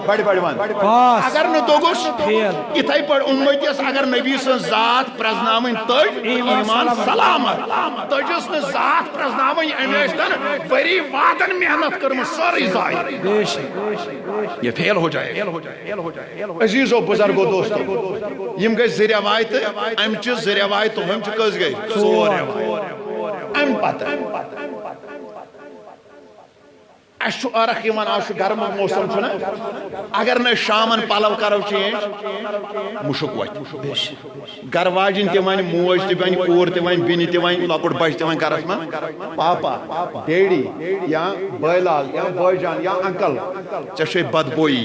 بڑی اگر نہ توگوس اتھائی پڑ امتیس اگر نبی سن ذات پرزناون تج ایمان سلامت تجس نا ذات پرزناون امیشتن بری وادن محنت کرم ساری ضائع یہ فیل ہو جائے عزیزو بزرگو دوستو یم گئی ذریعہ وائت ام چیز ذریعہ وائت تو ہم چکز گئی ژور ام پتہ اشو ارخ یمن آشو گرم موسم چھنا اگر نہ شامن پلو کرو چینج مشک وت گر واجن تہ ون موج تہ ون کور تہ ون بینی تہ ون لکٹ بچ تہ ون گرس من پاپا ڈیڈی یا بھائی لال یا بھائی جان یا انکل چھ بدبوئی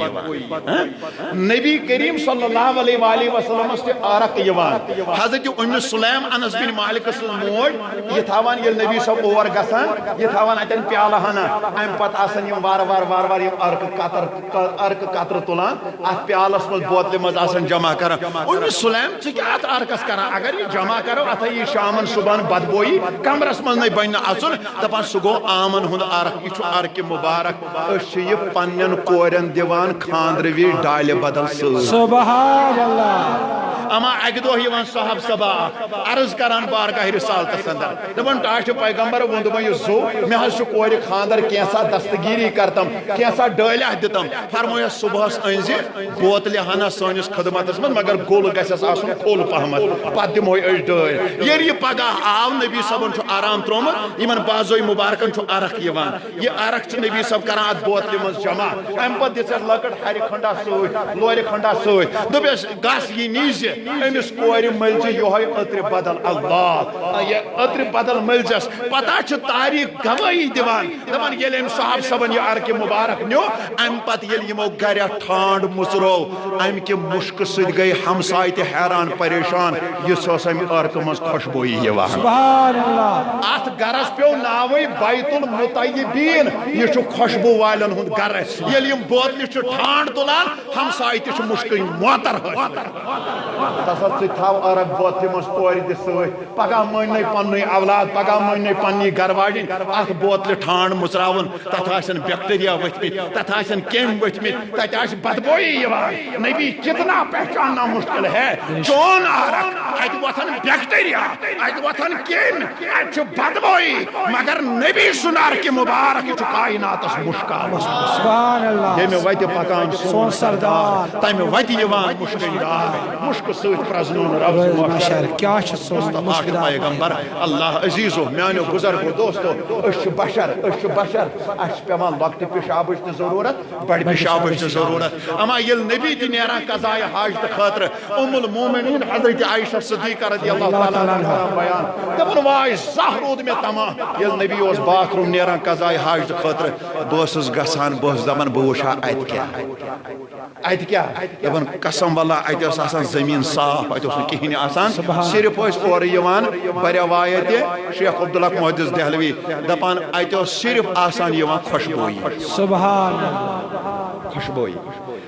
نبی کریم صلی اللہ علیہ وآلہ وسلم تہ ارخ یوان حضرت ام سلیم انس بن مالک سن موج یہ تھاوان یل نبی صاحب اور گسان یہ تھاوان اتن پیالہ ہنا ام پتہ آسن یم وار وار یم ارک قطر تلان ات پیالس مز بوتل مز آسن جمع کران ام سلیم ٹھیک ات ارکس کران اگر یہ جمع کرو ات یہ شامن صبح بدبوئی کمرس مز نہ بن اژن دپان سہ گو آمن ہند ارک یہ ارک مبارک اس یہ پنن کورن دیوان خاندر وی ڈالہ بدل سبحان اللہ اما اک دہ یوان صاحب صبا عرض کران بارگاہ رسالت اندر دپان ٹاش پیغمبر ون دپان یہ زو مے حظ چھ کور خاندر کینسا دستگیری کرتم کینسا ڈالہ دتم فرمایا صبحس انز بوتل ہنا سانس خدمتس من مگر گول گژھس آسن کھول پہمت پتہ دمو أسۍ ڈٲلۍ ییٚلہِ یہِ پگاہ آو نبی صٲبن چھُ آرام ترومت یمن بازوی مبارکن چھُ ارق یوان یہ ارق چھ نبی صٲب کران ات بوتلہِ منٛز جمع امہ پتہٕ دِژس لۄکٕٹ ہرِ کھنڈا سۭتۍ لورِ کھنڈا سۭتۍ دوٚپیس گژھ یہِ نیٖزِ أمِس کورِ مٔلزِ یہوے أترِ بدل اللہ یہ أترِ بدل مٔلزس پتہ چھِ تاریخ گوٲہی دِوان دپان ییٚلہِ أمۍ صاحب صبن یہ ارکہِ مبارک نیو ام پتہ ییٚلہِ یمو گرِ ٹھانڈ مژرو ام کہ مشک سۭتۍ گئی ہمساے تہِ حیران پریشان یُس ٲس امہِ ارکہٕ منٛز خوشبوئی یِوان سبحان اللہ ات گرس پیو ناوٕے بیت المطیبین یہ چھُ خوشبو والن ہُنٛد گر ییٚلہِ یِم بوتلہِ چھِ ٹھانڈ تُلان ہمساے تہِ چھُ مشکٕنۍ معطر حٲصِل ژٕ تھاو ارک بوتلہِ منٛز تورِ تہِ سۭتۍ پگاہ مٔنۍ پننُے اولاد پگاہ مٔنۍ پننی گر واجِنۍ اتھ بوتلہِ ٹھانڈ مژراوُن تتھ آسن بیکٹیریا ؤتھمٕتۍ تتھ آسن کیٚمۍ ؤتھمٕتۍ تتہِ آسہِ بدبوئی یِوان نبی کتنا پہچاننا مشکل ہے چون ارک اتہِ وۄتھن بیکٹیریا اتہِ وۄتھن کیٚمۍ اتہِ چھُ بدبوئی مگر نبی سُنٛد ارکہِ مبارک یہِ چھُ کائناتس مشکاوان سبحان اللہ ییٚمہِ وتہِ پکان سون سردار تمہِ وتہِ یِوان مشکٕنۍ دار مشکہٕ سۭتۍ پرزنون رب ماشاء کیا چھ سون آخر پیغمبر اللہ عزیزو میانو بزرگو دوستو أسۍ چھِ بشر اَسہِ چھِ پیوان لۄکٹہِ پیشابٕچ تہِ ضروٗرت بڑِ پیشابٕچ تہِ ضروٗرت اما ییٚلہِ نبی تہِ نیران قضایہِ حاجتہٕ خٲطرٕ ام المومنین حضرت عائشہ صدیقہ رضی اللہ تعالیٰ عنہ بیان دپان واے زاہ روٗد مےٚ تمام ییٚلہِ نبی اوس باتھ روٗم نیران قضایہِ حاجتہٕ خٲطرٕ بہٕ اوسُس گژھان بہٕ اوسُس دپان بہٕ وٕچھٕ ہا اتہِ کیٛاہ دپان قسم واللہ اتہِ اوس آسان زٔمیٖن صاف اتہِ اوس نہٕ کِہیٖنۍ آسان صرف ٲسۍ اورٕ یِوان بروایت شیخ عبداللہ محدث دہلوی دپان اتہِ اوس صرف آسان یِوان خوشبوئی سبحان خوشبوئی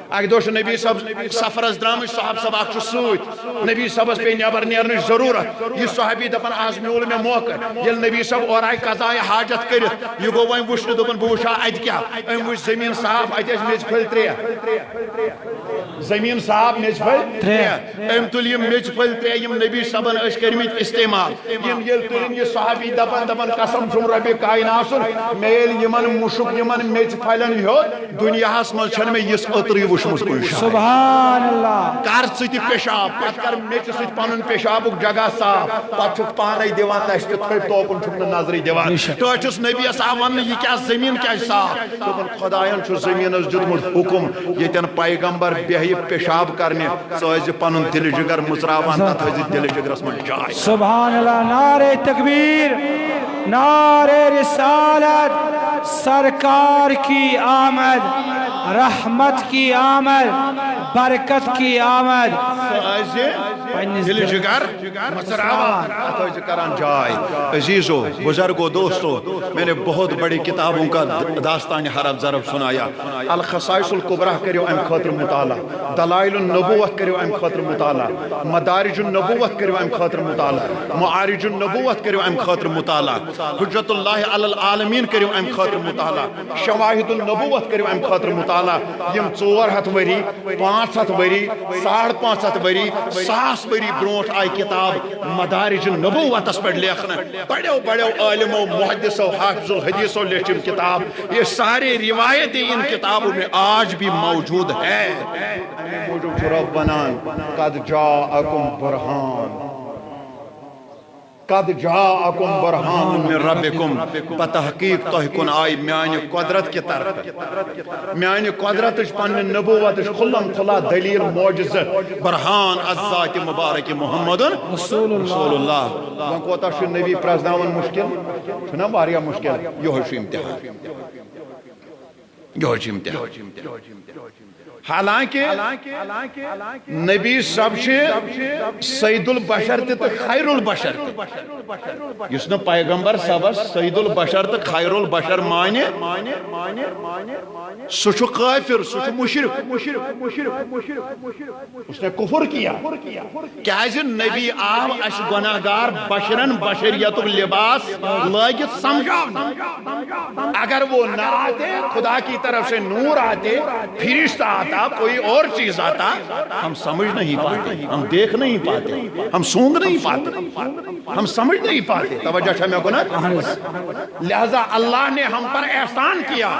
اکہ دۄہ چھُ نبی صٲب سفرس درامٕتۍ صاحب صٲب اکھ چھُ سۭتۍ نبی صٲبس پیٚیہِ نٮ۪بر نیرنٕچ ضروٗرت یہِ صحابی دپان آز میوٗل مےٚ موقعہٕ ییٚلہِ نبی صٲب اورٕ آیہِ قضایہِ حاجت کٔرِتھ یہِ گوٚو وۄنۍ وٕچھنہٕ دوٚپُن بہٕ وٕچھٕ ہا اتہِ کیٛاہ أمۍ وٕچھ زٔمیٖن صاف اتہِ ٲسۍ میٚژِ پھٔلۍ ترٛےٚ زٔمیٖن صاف میٚژِ پھٔلۍ ترٛےٚ أمۍ تُلۍ یِم میٚژِ پھٔلۍ ترٛےٚ یِم نبی صٲبن ٲسۍ کٔرمٕتۍ استعمال یِم ییٚلہِ تُلِن یہِ صحابی دپان قسم چھُم ربِ کائنات سُنٛد مےٚ ییٚلہِ یِمن مُشُک یِمن میٚژِ پھلٮ۪ن ہیوٚت دُنیاہس منٛز چھن میں یس اتری وشمت کن شاید سبحان اللہ کر ستی پیشاب پت کر میچ ستی پانن پیشابک جگہ صاف پت چھک پانے دیوان تشت تھوڑ توکن چھک نظری دیوان تو چھس نبی صاحب ون یہ کیا زمین کیا صاف تو خدایان چھو زمین اس جدمت حکم یتن پیغمبر بیہی پیشاب کرنے سوائز پانن دل جگر مصراوان تا تھوڑ دل جگر اس من جائے سبحان اللہ نعرہ تکبیر نعرہ رسالت سرکار کی آمد رحمت کی آمد برکت کی آمد دل جگر مصراوان اتوجہ کران جائے عزیزو بزرگو دوستو میں نے بہت بڑی کتابوں کا داستان حرب ضرب سنایا الخصائص القبرہ کریو ام خاطر مطالعہ دلائل النبوت کریو ام خاطر مطالعہ مدارج النبوت کریو ام خاطر مطالعہ معارج النبوت کریو ام خاطر مطالعہ حجت اللہ علی العالمین کریو ام خاطر مطالعہ شواہد النبوت کریو ام خاطر مطالعہ یم 400 وری 500 وری 550 وری 100 وری برونٹ آئی کتاب مدارج النبوت اس پر لیکھنا بڑے عالموں محدثوں حافظوں حدیثوں لیکھم کتاب یہ سارے روایتیں ان کتابوں میں آج بھی موجود ہے موجود ربنا قد جاءکم برہان قد جاءکم برہان من ربکم بتحقیق تحکن آئی میانی قدرت کی طرف میانی قدرت پن نبوت کھلم کھلا دلیل معجزہ برہان الذات مبارک محمد رسول اللہ وہاں کوتا شو نبی پرزناون مشکل چھنا واریا مشکل یہ شو امتحان یہ امتحان حالانکہ نبی سب سید البشر تو خیر البشر اس نے پیغمبر سب سید البشر تو خیر البشر مانے سو کافر سو مشرک اس نے کفر کیا کیازِ نبی آو اس گناہگار بشرن بشریت لباس لاگت سمجھاؤنا اگر وہ نہ آتے خدا کی طرف سے نور آتے فرشتہ آتا کوئی اور چیز آتا ہم سمجھ نہیں پاتے ہم دیکھ نہیں پاتے ہم سونگ نہیں پاتے ہم سمجھ نہیں پاتے توجہ شامع کو نا لہذا اللہ نے ہم پر احسان کیا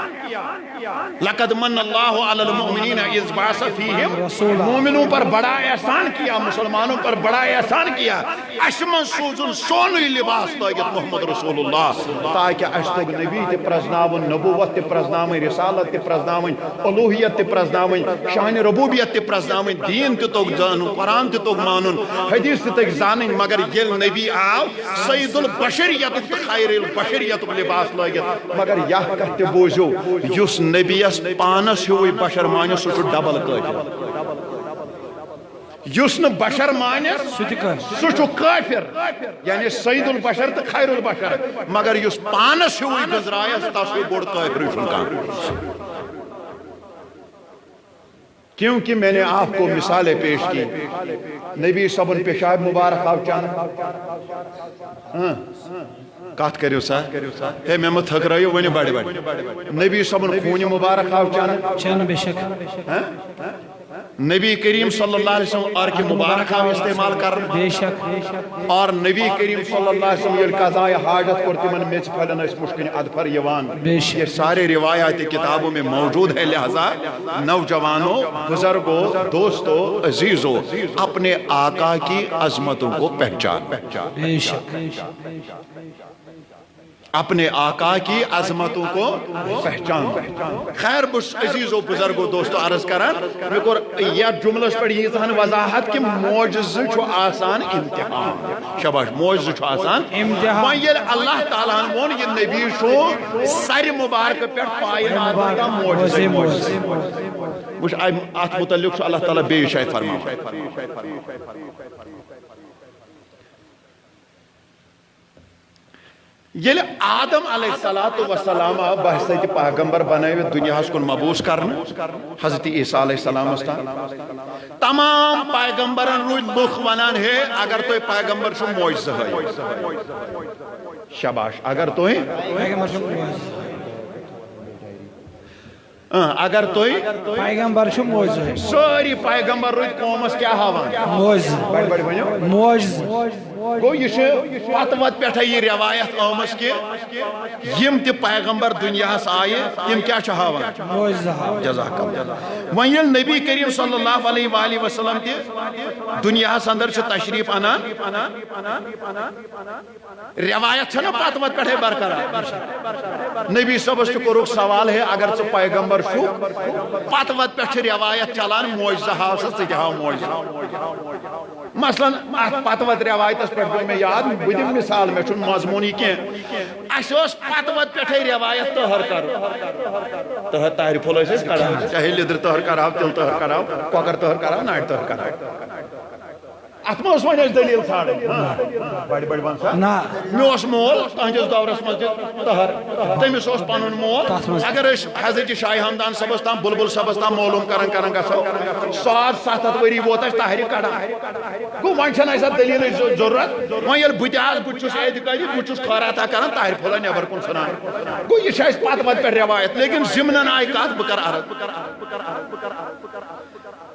لقد من اللہ علی المؤمنین اذ بعث فیہم مومنوں پر بڑا احسان کیا مسلمانوں پر بڑا احسان کیا اشمن سوزن سونی لباس لاگت محمد رسول اللہ تاکہ اشتگ نبی تی پرزناون نبوت تی پرزناون رسالت تی پرزناون الوہیت تی پرزناون شان ربوبیت تی پرزناون دین تی توگ جانن قرآن تی توگ مانن حدیث تی توگ زانن مگر یل نبی آو سید البشریت خیر البشریت لباس لاگت مگر یہ کہتے بوزو یس نبی اس پانس ہوئی بشر مانس سو ڈبل کافر یس ن بشر مانس سو کافر یعنی سید البشر تو خیر البشر مگر یس پانس ہوئی گزرائے تاسو بوڑ کافر چھنکا کیونکہ میں نے آپ کو مثالیں پیش کی نبی صبن پیشاب مبارک آو چانا کات کریو سا ہے میں مت تھک رہی ہوں ونی بڑی نبی صبن خون مبارک آو چانا بے شک نبی کریم صلی اللہ علیہ وسلم اور کی مبارک آو استعمال کر بے شک اور نبی کریم صلی اللہ علیہ وسلم یہ قضاء حاجت کرتی من میچ پھلن اس مشکل ادفر یوان یہ سارے روایات کتابوں میں موجود ہے لہذا نوجوانوں بزرگوں دوستوں عزیزوں اپنے آقا کی عظمتوں کو پہچان بے شک اپنے آقا کی عظمتوں کو پہچان خیر بس عزیزو بزرگو دوستو عرض کرن میکور یا جملہ پر یہ تہن وضاحت کہ معجز چھو آسان امتحان شباش معجز چھو آسان امتحان یہ اللہ تعالیٰ نے یہ نبی شو سر مبارک پر پائر آدھا کا معجز مجھ آت متعلق شو اللہ تعالیٰ بے شاید فرما یہ آدم علیہ السلام بحث ہے کہ پیغمبر بنائے ہوئے دنیا اس کو مبوس کرنا حضرت عیسیٰ علیہ السلام تمام پیغمبران روی لکھ ونان ہے اگر تو پیغمبر شو معجزہ ہے شباش اگر تو پیغمبر شو معجزہ اگر توئی پیغمبر شو معجزہ ہے ساری پیغمبر روی قومس کیا ہاوان معجزہ بڑی بڑی بنیو معجزہ گو یہ پت وت پہ یہ روایت آمس کہ یم تہ پیغمبر دنیا آئے تم کیا ہاوان جزاک اللہ وۄنۍ ییٚلہِ نبی کریم صلی اللہ علیہ وآلہ وسلم تہ دنیا اندر تشریف انان روایت چھنا پت وت پہ برقرار نبی صبس کورک سوال ہے اگر ژٕ پیغمبر چھُ پت وت پہ روایت چلان معجزہ ہاو سا ژٕ تہِ ہاو معجزہ مثلاً پت وت روایتس پہ گو میں یاد بہ دم مثال مے چھُنہٕ مضموٗنی کینٛہہ اَسہِ ٲس پت وت پٮ۪ٹھے روایت تہر کرو تہر تارِ پھوٚل ٲسۍ أسۍ کڑان چاہے لیدٕر تہر کراو تِلہٕ تہر کراو کۄکر تہر کراو ناٹہِ تہر کراو ات ما وۄنۍ أسۍ دلیٖل ژھانڈٕنۍ بڑِ بڑِ ون سا مےٚ اوس مول تہنٛدِس دورس منٛز تہِ تہر تٔمِس اوس پنُن مول اگر أسۍ حضرت شاہ ہمدان صٲبس تام بلبل صٲبس تام معلوم کران گژھو 700 ؤری ووت اَسہِ تاہرِ کڑان گوٚو وۄنۍ چھنہٕ اَسہِ اتھ دلیٖلٕچ ضروٗرت وۄنۍ ییٚلہِ بہٕ تہِ آسہٕ بہٕ چھُس اعتقٲدی بہٕ چھُس خٲراتا کران تاہرِ پھوٚلا نیبر کُن ژھٕنان گوٚو یہِ چھِ اَسہِ پتہٕ وتہٕ پٮ۪ٹھ روایت لیکن ضمنن آیہِ کتھ بہٕ کرٕ عرض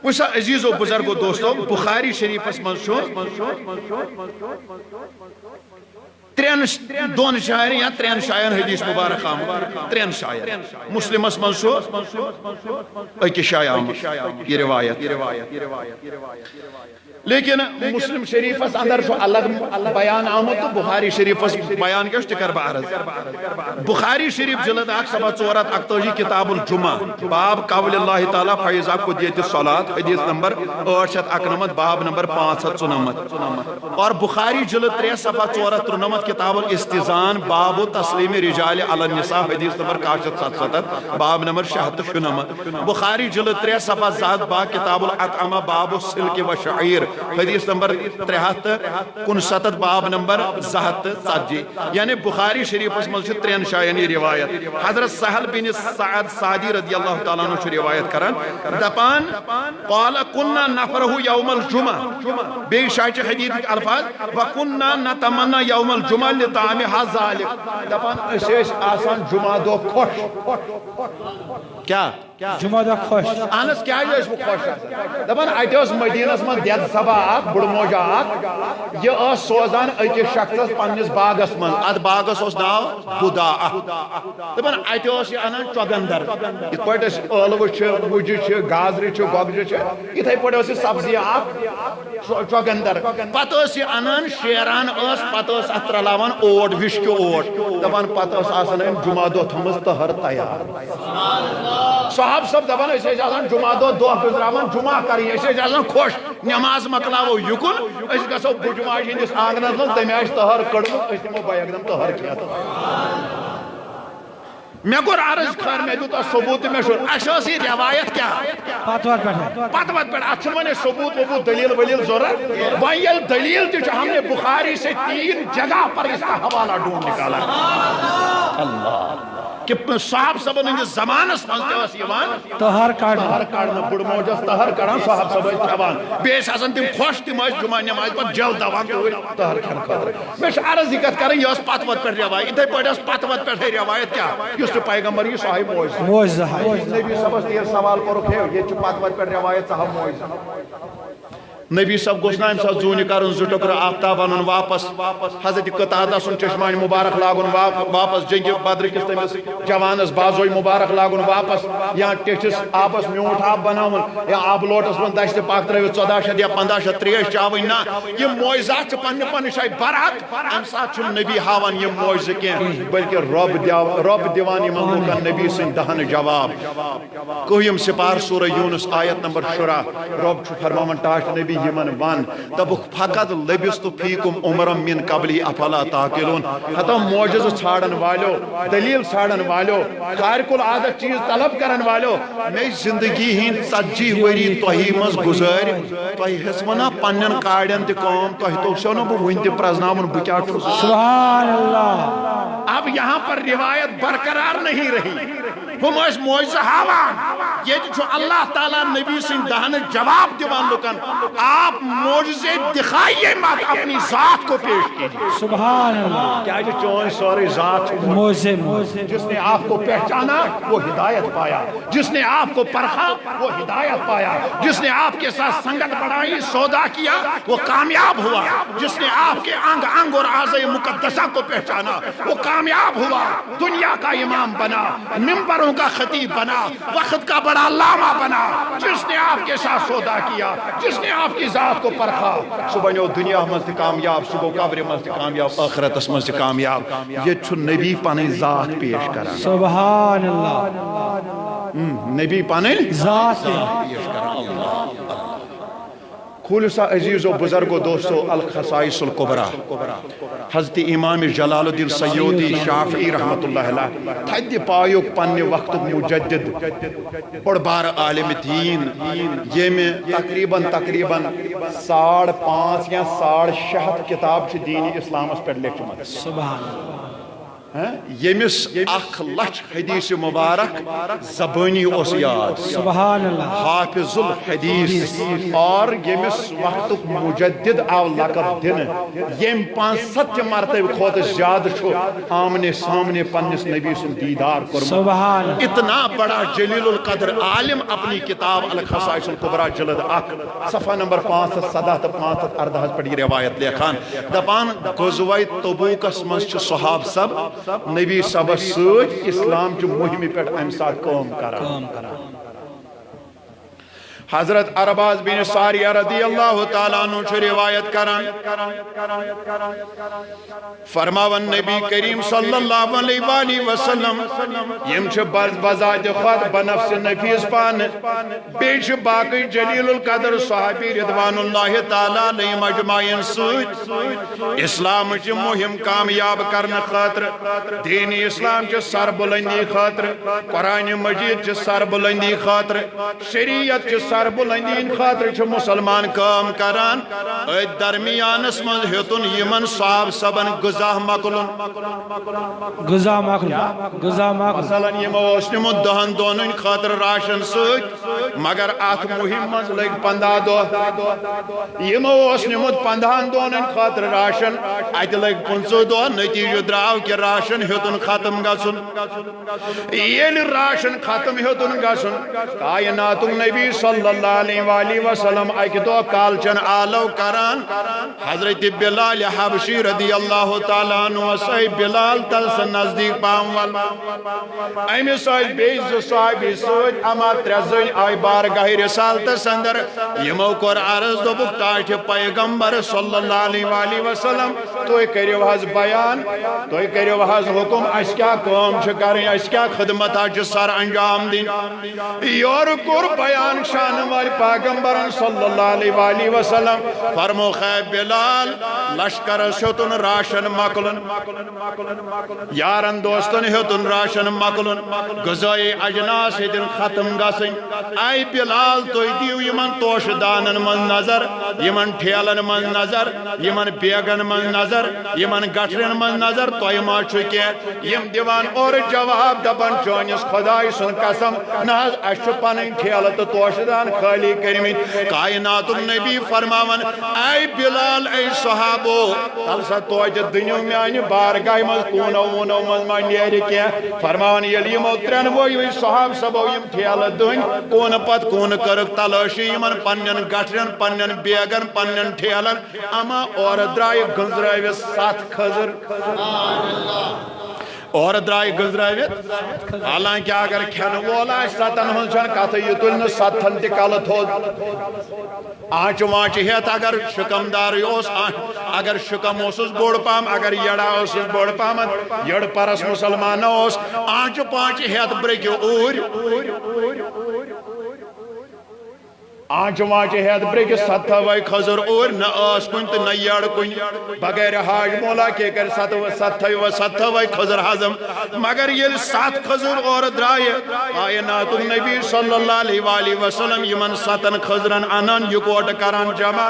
وٕچھ عزیزو بزرگو دوستو بخاری شریفس منٛز چھُ دون شاعر یا ترین شاعر حدیث مبارک آمد ترین شاعر مسلمس منٛز چھُ أکِس شایہِ آمُت یہ روایت لیکن مسلم شریفس اندر چھُ الگ بیان آمت تو بخاری شریفس بیان کیا تہِ کر بہٕ عرض بخاری شریف جلد 1 صفحہ 488 کتاب الجمعہ باب قول اللہ تعالیٰ فیضا قضیت الصلاۃ حدیث نمبر 891 باب نمبر 594 اور بخاری جلد 3 صفحہ 493 کتاب الاستذان باب تسلیم رجال علی النساء حدیث نمبر 177 باب نمبر 696 بخاری جلد 3 صفحہ 7 باب کتاب الاطعمہ باب السلک و شعیر حدیث نمبر 359 باب نمبر 240 یعنی بخاری شریف اس منٛز چھِ 3 جایَن یہ روایت حضرت سہل بن سعد سعدی رضی اللہ تعالیٰ عنہ چھُ روایت کران دپان قال كنا نفره يوم الجمعہ بیٚیہِ جایہِ چھِ حدیث الفاظ وكنا نتمنى يوم الجمعہ لطعامها ذلك دپان أسۍ ٲسۍ آسان جمعہ دۄہ خۄش کیا جمعہ دۄہ خۄش اہنس کیا ٲسۍ بہٕ خۄش آسان دپان اَتہِ ٲس مدیٖنس منٛز دٮ۪د سبا اکھ بٕڑ موجا اکھ یہِ ٲس سوزان أکِس شخصس پننِس باغس منٛز اتھ باغس اوس ناو بُدا دپان اتہِ اوس یہِ انان چۄگندر یِتھ پٲٹھۍ أسۍ ٲلوٕ چھِ مُجہِ چھِ گازرِ چھِ گۄگجہِ چھِ یِتھے پٲٹھۍ ٲس یہِ سبزی اکھ چۄگندر پتہٕ ٲس یہِ انان شیران ٲس پتہٕ ٲس اتھ رلاوان اوٹ وِشکہِ اوٹ دپان پتہٕ ٲس آسان أمۍ جمعہ دۄہ تھٲومٕژ تہر تیار صحاب سب دپان أسۍ ٲسۍ آسان جمعہ دۄہ گُزراوان جمعہ کرٕنۍ أسۍ ٲسۍ آسان خۄش نماز مکلاوو یُکُن أسۍ گژھو بُجماجہِ ہٕنٛدِس آنگنس منٛز تٔمۍ آسہِ تہر کٔڑمٕژ أسۍ نِمو بیگدم تہر کھٮ۪تھ مےٚ کوٚر عرض خٲر مےٚ دیُت اتھ ثبوٗت تہٕ مےٚ چھُ اَسہِ ٲس یہِ روایت کیٛاہ پتہٕ وتہٕ پٮ۪ٹھے پتہٕ وتہٕ پٮ۪ٹھ اتھ چھُنہٕ وۄنۍ ثبوٗت وبوٗت دلیٖل ؤلیٖل ضروٗرت وۄنۍ ییٚلہِ دلیٖل تہِ چھُ ہم نے بخاری سے 3 جگہ پر اس کا حوالہ ڈھونڈ نکالا اللہ کہ صاحب صبن ہندس زمانس منٛز تہِ ٲس یِوان تہر کڑنہٕ بٕڑ موج ٲس تہر کڑان صاحب صٲب ٲسۍ کھٮ۪وان بیٚیہِ ٲسۍ آسان تِم خۄش تِم ٲسۍ جمعہ نٮ۪مازِ پتہٕ جل دِوان توٗرۍ تہر کھٮ۪نہٕ خٲطرٕ مےٚ چھِ عرض یہِ کتھ کرٕنۍ یہِ ٲس پتہٕ وتہٕ پٮ۪ٹھ روایت یِتھے پٲٹھۍ ٲس پتہٕ وتہٕ پٮ۪ٹھے روایت کیٛاہ یُس تہِ پیغمبر یہِ سُہ ہاوِ معجزہ نبی صٲبس تہِ ییٚلہِ سوال کوٚرُکھ ہے ییٚتہِ چھُ پتہٕ وتہٕ پٮ۪ٹھ روایت ژٕ ہاو معجزہ نبی صاحب گوٚژھ نہٕ اَمہِ ساتہٕ زوٗنہِ کَرُن 2 ٹُکرٕ آفتاب اَنُن واپس حضرت قطادہ سُنٛد چشمانہِ مُبارک لاگُن واپس جنگہِ بدرٕ کِس تٔمِس جوانس بازوے مُبارک لاگُن واپس یا ٹیٚٹھِس آبس میوٗٹھ آب بناوُن یا آبہٕ لوٹس منٛز دشتہِ پاک ترٲوِتھ 1400 یا 1500 تریش چاوٕنۍ نہ یِم معجزات چھِ پننہِ جایہِ برحق اَمہِ ساتہٕ چھُنہٕ نبی ہاوان یِم معجزٕ کینٛہہ بلکہِ رۄب دِوان یِمن لوٗکن نبی سٕنٛدۍ دہن جواب 1 سپار سورہ یوٗنس آیت نمبر 10 رۄب چھُ فرماوان ٹاٹھ نبی یمن ون دپُکھ فقط لبستُ فیکم عمرم من قبلی افلا تعقلون ہتو معجزہ ژھانڈن والو دلیل ژھانڈن والو خارق العادت چیز طلب کرن والو میں زندگی ہند 40 ؤری تۄہی منٛز گُزٲرۍ تۄہہِ ہیٚژوٕ نا پننٮ۪ن کاڑٮ۪ن تہِ کٲم تۄہہِ توٚگسو نہٕ بہٕ وُنہِ تہِ پرٛزناوُن بہٕ کیٛاہ چھُس سبحان اللہ اب یہاں پر روایت برقرار نہیں رہی ہم اس موجزہ ہاوان یہ جو اللہ تعالیٰ نبی سن دہن جواب دیوان لکن آپ موجزے دکھائیے مات اپنی ذات کو پیش کیجئے سبحان اللہ کیا جو چون سوری ذات موزے جس نے آپ کو پہچانا وہ ہدایت پایا جس نے آپ کو پرکھا وہ ہدایت پایا جس نے آپ کے ساتھ سنگت بڑھائی سودا کیا وہ کامیاب ہوا جس نے آپ کے انگ انگ اور اعضاء مقدسہ کو پہچانا وہ کامیاب ہوا دنیا کا امام بنا منبروں کا خطیب بنا وقت کا بڑا علامہ بنا جس نے آپ کے ساتھ سودا کیا جس نے آپ کی ذات کو پرکھا صبح جو دنیا مزد کامیاب صبح قبر مزد کامیاب آخرت مزد کامیاب یہ چھو نبی پانی ذات پیش کرا سبحان اللہ نبی پانی ذات پیش کرا خلصہ عزیز و بزرگ و دوستو الخصائص القبرہ حضرت امام جلال الدین سیودی شافعی رحمت اللہ علیہ تھدی پایوک پنی وقت مجدد بڑ بار عالم دین یہ میں تقریباً 5.5 یا 6.5 کتاب چھ دینی اسلام اس پر لکھمت سبحان اللہ یمس 1,00,000 حدیث مبارک زبانی اس یاد سبحان اللہ حافظ الحدیث اور یمس وقت مجدد آو لقب دن یم 500 مرتبہ خود زیادہ چھو آمنے سامنے پنس نبی سن دیدار کرم سبحان اتنا بڑا جلیل القدر عالم اپنی کتاب الخصائص القبرہ جلد 1 صفحہ نمبر 517 تا 518 پڑھی روایت لیکھان دپان غزوہ تبوک اسمنس چھ صحاب سب نبی صبح سوچ اسلام جو مہمی پیٹ امساد قوم کرا حضرت ارباز بن ساریہ رضی اللہ تعالیٰ عنہ چھو روایت کران فرماون نبی کریم صلی اللہ علیہ وآلہ وسلم یم چھو بزاج خود بنفس نفیس پان بیچ باقی جلیل القدر صحابی رضوان اللہ تعالیٰ علیہ مجمعین سوچ اسلام چھو مہم کامیاب کرن خاطر دین اسلام چھو سر بلندی خاطر قرآن مجید چھو سر بلندی خاطر شریعت چھو سر بلندین خاطر چھو مسلمان کام کران درمیان اسمن ہتن یمن صحاب سبن غزا مکلن مثلا یم اوسنمو دہن دونن خاطر راشن سوچ مگر ات مہم مز لگ 15 دو یم اوسنمو 15 دونن خاطر راشن ات لگ 15 دو نتیجہ دراو کہ راشن ہتن ختم گسن یل راشن ختم ہتن گسن کائنات نبی صلی اللہ علیہ وآلہ وسلم اکی دو کالچن آلو کران حضرت بلال حبشی رضی اللہ تعالیٰ عنہ صحیح بلال تل سے نزدیک پامول ایمی صحیح بیز صحیبی سوچ اما ترزن آئی بارگاہ رسالت سندر یمو کور عرض دو بکتاش پیغمبر صلی اللہ علیہ وآلہ وسلم توی کریو حض بیان توی کریو حض حکم اس کیا قوم چکریں اس کیا خدمت آج سر انجام دین یور کور بیان شان والی پیغمبران صلی اللہ علیہ وآلہ وسلم فرمو خیب بلال لشکر شتن راشن مکلن یارن دوستن ہتن راشن مکلن غذائی اجناس ہتن ختم گسن اے بلال تو دیو یمن توش دانن من نظر یمن ٹھیلن من نظر یمن بیگن من نظر یمن گٹرن من نظر تو ما چکے یم دیوان اور جواب دبن چونس خدای سن قسم ناز اش پنن ٹھیل تو توش دان خالی کرمین کائنات النبی فرماون اے بلال اے صحابو تلسا توجہ دنیو میں آنی بارگاہ مز کونو ونو مز ما نیری کیا فرماون یلی موترین وی صحاب سبو یم ٹھیل دن کون پت کون کرک تلاشی یمن پنن گٹرن پنن بیگن پنن ٹھیلن اما اور درائی گنزرائی 7 خضر اور درائی گزراویت حالانکہ اگر کھین وولا ستن ہن چھن کتھ یہ تلن 7 تکالت ہو آنچ وانچ ہیت اگر شکم دار یوس اگر شکم اوسس بوڑ پام اگر یڑا اوسس بوڑ پام یڑ پرس مسلمان اوس آنچ پانچ ہیت برکیو اور آنچ وانچ ہیت برکس ستھا وائی خضر اور نہ آس کن تو نہ یڑ کن بغیر حاج مولا کے کر ستھا وائی خضر حضم مگر یہ سات خضر اور درائے کائنات النبی صلی اللہ علیہ وآلہ وسلم یمن ستن خضرن انان یکوٹ کران جمع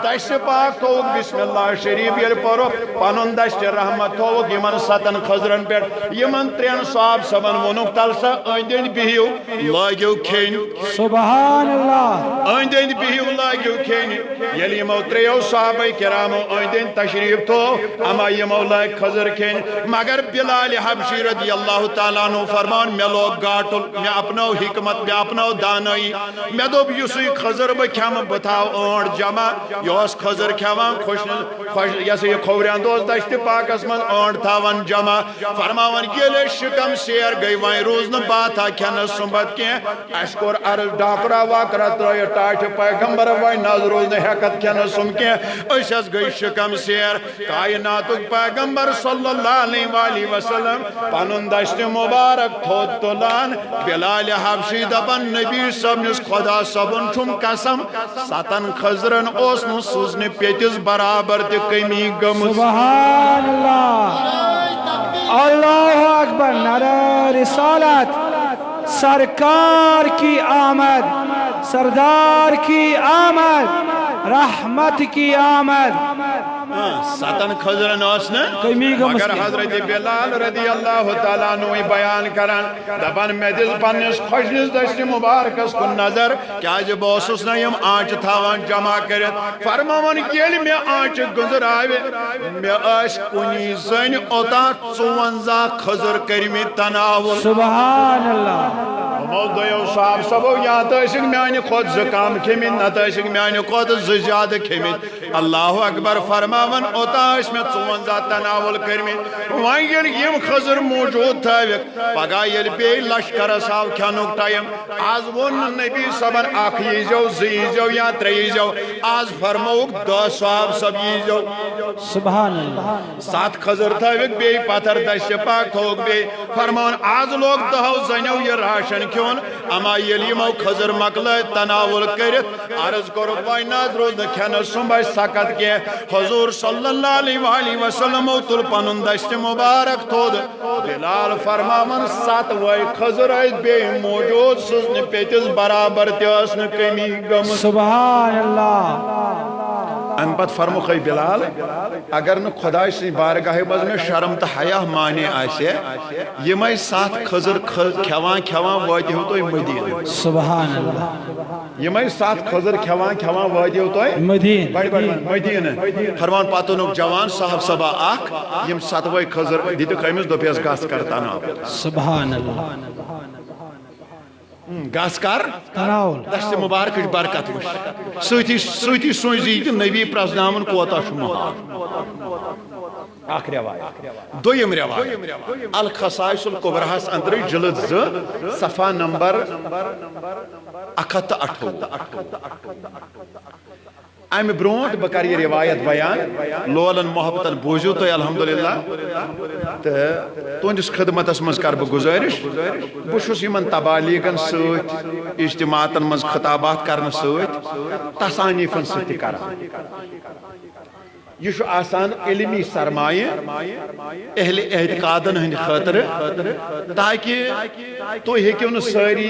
دشت پاک توک بسم اللہ شریف یل پرو پانون دشت رحمت توک یمن ستن خضرن پیٹ یمن ترین صاحب سبن ونک تلسا اندین بہیو لاگیو کھین سبحان اللہ اندین بہیو لاگیو کھین یلی یمو تریو صحابہ کرامو اندین تشریف تو اما یمو لاگ خضر کھین مگر بلال حبشی رضی اللہ تعالیٰ عنہ فرمان میں لوگ گاٹل میں اپنو حکمت میں اپنو دانائی میں دوب یسوی خضر بکھیم بتاو اونڈ جمع یوس خضر کھیوان خوش یسی خوریان دوست دشت پاک اسمن اونڈ تھاون جمع فرماون گیلے شکم سیر گئی وائن روزن باتا کھین سنبت کین اشکر عرض ڈاکرا واکرا ترائی ٹاٹ پیغمبر وائن ناز روزن حقت کھین سن کین اشس گئی شکم سیر کائنات پیغمبر صلی اللہ علیہ وآلہ وسلم پانون دشت مبارک تھوت تلان بلال حبشی دبن نبی سبنس خدا سبن چھم قسم ستن خضرن اوسن سوزن پیتس برابر تی کمی گمس سبحان اللہ اللہ اکبر نعرہ رسالت سرکار کی آمد سردار کی آمد رحمت کی آمد ستن خضرن اوسن مگر حضرت بلال رضی اللہ تعالیٰ عنہ بیان کرن دبن میں دل پنس خوشنس دشت مبارکس کن نظر کیا جب اوسس نیم آنچ تھاوان جمع کرت فرماون یل میں آنچ گزر آوے میں آش کنی زن اوتا 54 خضر کرمی تناول سبحان اللہ موضوع صاحب سبو یا تشک میانی خود زکام کھیمین نہ تشک میانی خود زیاد کھیمین اللہ اکبر فرماون اوتاش میں 54 تناول کرمین وائن یم خضر موجود تھا پگا یل بے لشکر ساو کھانوک ٹائم آز ون نبی سبن اخ ییجو زیجو یا تریجو آز فرموک 2 صاحب سب ییجو سبحان اللہ 7 خضر تھا بے پتھر دشت پاک تھوک بے فرمان آز لوگ 2 زنیو یہ راشن کیون اما یلیمو خضر مقلع تناول کرت عرض کرو وائن ناز روز کھن سنبھ سکت کے حضور صلی اللہ علیہ وآلہ وسلم تل پنن دشت مبارک تھود بلال فرماون 7 وائی خضر آئیت بے موجود سزن پیتس برابر تیاسن کمی گم سبحان اللہ ان پت فرمو خی بلال اگر نو خدای سی بارگاہ بز میں شرم تا حیا مانے آسے یہ میں 7 خضر کھوان واتی ہو تو مدین سبحان اللہ یہ میں 7 خضر کھوان واتی ہو تو مدین فرمان پاتونک جوان صاحب سبا آکھ یم 7 وائی خضر دیتے خیمز دو پیس گاس کرتا نا سبحان اللہ گاس کر تناول دشت مبارک برکت وش سویتی سوزید نبی پرزنامن کوتا شما آخر روایت دویم روایت الخصائص القبرہس اندر جلد 2 صفحہ نمبر 108 ام برونٹ بکر یہ روایت بیان لولن محبتن بوزیو تو الحمدللہ تہندس خدمتس مز کر بہ گزارش بہس یمن تبالیغن ست اجتماعاتن مز خطابات کرنے ست تصانیفن ست کران یہ آسان علمی سرمایہ اہل اعتقادن ہند خاطر تاکہ تو ہیکیو نا ساری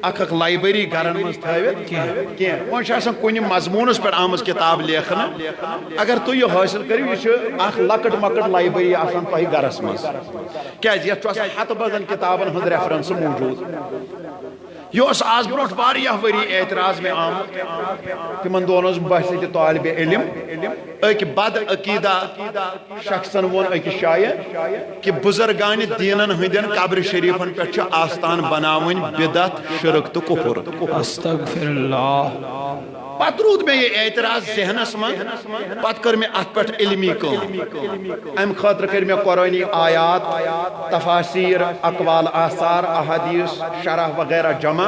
اخ لائبریری گرن مز تھوت کی آسان کن مضمونس پہ آمز کتاب لیکھنا اگر تو یہ حاصل کرو یہ اخ لکٹ مکٹ لائبریری آسان تہ گرس مز کیاز یہ ہت بدن کتابن ہند ریفرنس موجود یہ آز برو واریاہ وری اعتراض میں آمد تمن دونوں بحث طالب علم ایک بد عقیدہ شخصن ون ایک شاید کہ بزرگان دینن ہندین قبر شریفن پہ آستان بناون بدعت شرک تو کفر استغفر اللہ پت رود میں یہ اعتراض ذہنس من پت کر میں ات پہ علمی کام ام خاطر کر میں قرآنی آیات تفاسیر اقوال آثار احادیث شرح وغیرہ جمع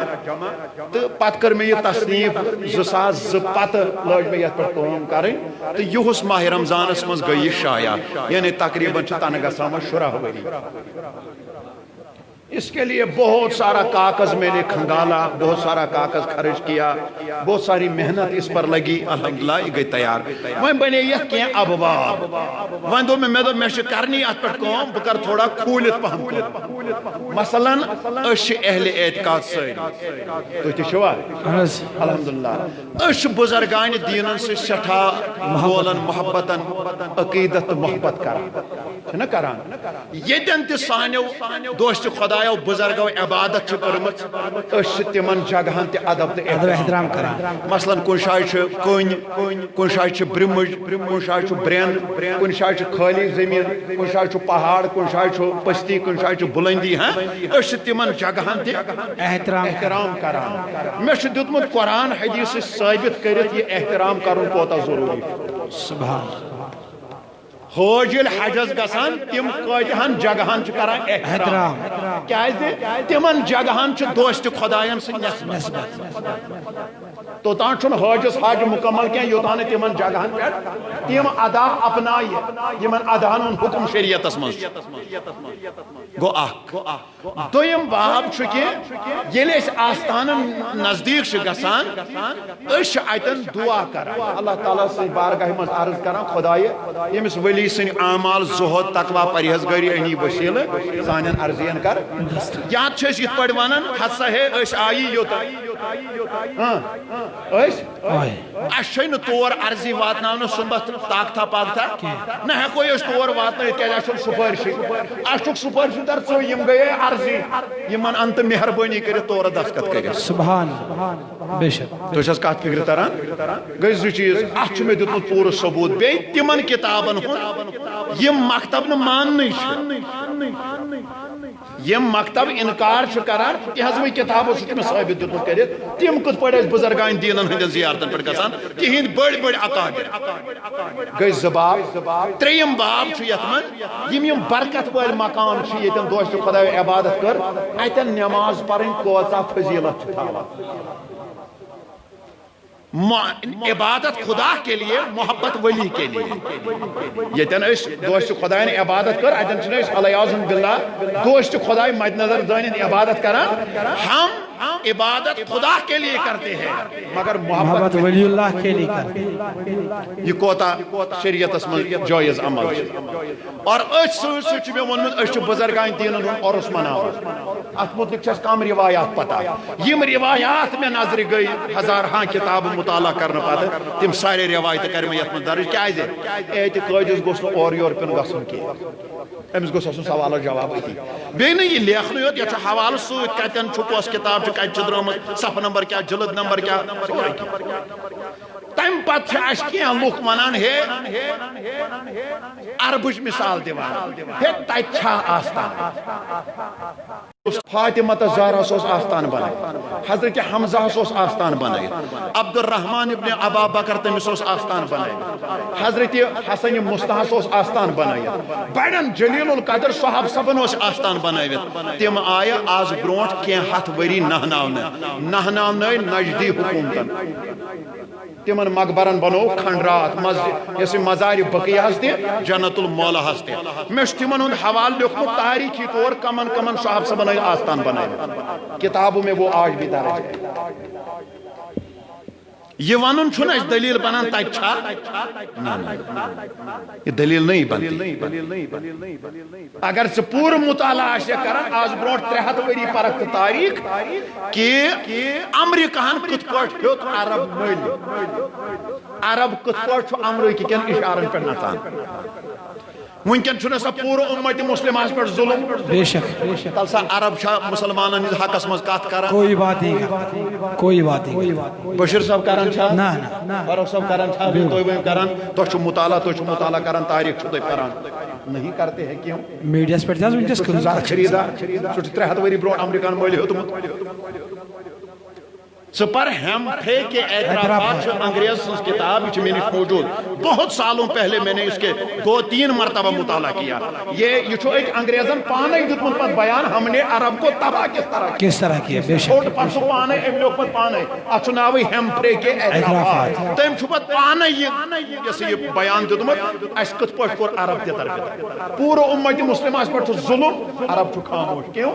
تو پت کر میں یہ تصنیف 2002 پتہ لوگ میں یہ پہ کام کریں تو یہ ماہ رمضانس مز گئی شایع یعنی تقریباً تنگہ سامن 10 ؤری اس کے لیے بہت سارا کاغذ میں نے کھنگالا، بہت سارا کاغذ خرچ کیا، بہت ساری محنت اس پر لگی، الحمدللہ یہ گئی تیار۔ وہ بنے یہ کہ ابواب وہ دو میں دو میں کرنی ات پر کام بہ کر تھوڑا کھولت پہم، مثلا اش اہل اعتقاد ساری تو تشوا الحمدللہ اش بزرگان دینن سے سٹھا بولن محبتن عقیدت محبت کران کران یتن تہ سانیو دوست خدایو بزرگو عبادت کرمت اش تمن جگہن تہ ادب تہ احترام کران، مثلا کن شاید کن کن شاید برمج کن شاید برین کن شاید خالی زمین کن شاید پہاڑ کن شاید پستی کن شاید بلندی ہاں اش تمن جگہن تہ احترام کران۔ میں دیتمت قرآن حدیث ثابت کرت یہ احترام کرن کوتا ضروری۔ سبحان حاجل حجز گسان تم کتہن جگہن کران احترام کیاز تمن جگہن دوست خدایان سے نسبت توتان چھن حاجس حج مکمل کیا یوتان تمن جگہن پہ تم ادا اپنائی یمن اداہن حکم شریعتس مز گو اخ دویم باب چھ کہ ییلہ اس آستان نزدیک چھ گسان اس اتن دعا کران اللہ تعالیٰ سے بارگاہ مز عرض کران خدایا یمس ولی سن اعمال زہد تقوی پرہیزگاری انی وسیلہ سانن عرضین کر یاد چھ یت پڑھ ونان ہسا ہے اس آئی یوتا اس چھن تور عرضی واتناون سنبت طاقتہ پاکتہ نہ ہیکو اس تور واتن کیاز سفارشی اشک سفارشی در ژو یم گئے عرضی یمن انت مہربانی کرت تور دستخط کرت سبحان بے شک تو چھس کت فکر تران گئی زٕ چیز اتھ چھ مے دیتمت پورٕ ثبوت بیٚیہِ تمن کتابن ہُنٛد یم مکتب نہٕ ماننٕے چھِ یم مکتب انکار چھ کران تہذ میں کتابوں سے ثابت دیتمت کرت تم کت پڑھ بزرگان دینن ہندین زیارتن پہ گژھان تہند بڑی بڑی اکابر گئی زباب تریم باب چھ یت من یم برکت وال مقام چھ یتن دوست خدای عبادت کر اتن نماز پڑھن کوتا فضیلت چھ تھاوان عبادت خدا کے لیے محبت ولی کے لیے یتن اس دوست خدای نے عبادت کر اتن چھ اس علیاذ باللہ دوست خدای مد نظر دانن عبادت کران ہم عبادت خدا کے لیے کرتے ہیں مگر محبت ولی اللہ کے لیے کرتے ہیں یہ کوتا شریعت اس میں جائز عمل اور اس سوچ میں ونمت اس بزرگان دینن عرس مناون ات متعلق چھس کم روایات پتہ یم روایات میں نظر گئی ہزارہاں کتاب مطالعہ کرنے پتہ تم سارے روایت کر میں یت میں درج کیاز اعتقادس گوس نہ اور یور پن گژھن کی امس گوس آسن سوال جواب اتی بیٚیہِ نہٕ یہِ لیکھنہٕ یوت یتھ چھُ حوالہٕ سۭتۍ کتٮ۪ن چھُ کۄس کتاب چھِ کتہِ چھِ درٛٲمٕژ صفحہٕ نمبر کیٛاہ جلد نمبر کیٛاہ تمہ پتہٕ چھِ اَسہِ کینٛہہ لُکھ ونان ہے عربٕچ مثال دِوان ہے تتہِ چھا آستان فاطمہ زہرا اوس آستان بنٲیِتھ حضرت حمزہ اوس آستان بنٲیِتھ عبد الرحمان ابن ابا بکر تٔمِس اوس آستان بنٲیِتھ حضرت حسن مصطفیٰ اوس آستان بنٲیِتھ بڑٮ۪ن جلیل القدر صحاب صبن اوس آستان بنٲوِتھ تِم آیہِ آز برونٛٹھ کینٛہہ ہتھ ؤری نہناونٲے نجدی حکومتن تمن مقبرن بنو کھنڈرات یس مزار بقیہس تہ جنت المولہس تہ مے تمن ہند حوالہ لیوکھمت تاریخی طور کمن کمن صاحب صبن آستان بنائے کتابوں میں وہ آج بھی درج ہے یہ ونن چھُنہ اس دلیل بنان تتہِ چھا یہ دلیل نہیں بنتی اگر ژٕ پورٕ مطالعہ آسہِ کران آز برونٛٹھ 300 ؤری پرکھ تہٕ تاریخ کہ امریکہن کِتھ پٲٹھۍ ہیوٚت عرب مٔلۍ عرب کِتھ پٲٹھۍ چھُ امریکہ کٮ۪ن اشارن پٮ۪ٹھ نژان ونکن چھُنہ سا پورٕ امت مسلمس پہ ظلم بے شک تل سا عرب چھا مسلمانن ہٕنٛدِس حقس منٛز کتھ کران کوئی بات نہیں کوئی بات نہیں بشیر صاحب کران چھا نہ فاروق صاحب کران چھا تُہۍ کران تۄہہِ چھُ مطالعہ کران تاریخ چھُو تُہۍ پران نہیں کرتے ہیں کیوں میڈیا پہ ونکس خریدار سُہ چھُ 300 ؤری برونٛٹھ امریکہن مٔلۍ ہیوٚتمُت پر ہم تھے کہ اعترافات انگریز سنس کتاب یہ میرے موجود بہت سالوں پہلے میں نے اس کے 2-3 مرتبہ مطالعہ کیا یہ ایک انگریزن پانے دیتمت پت بیان ہم نے عرب کو تباہ کس طرح کیا بے شک چھوٹ پرسو پانے ام لوگ پت پانے اچھو ناوی ہم تھے کے اعترافات تم چھپت پانے یہ بیان دیتمت اس کت پوش کور عرب تے طرف پورا امت مسلم اس پر ظلم عرب چھو خاموش کیوں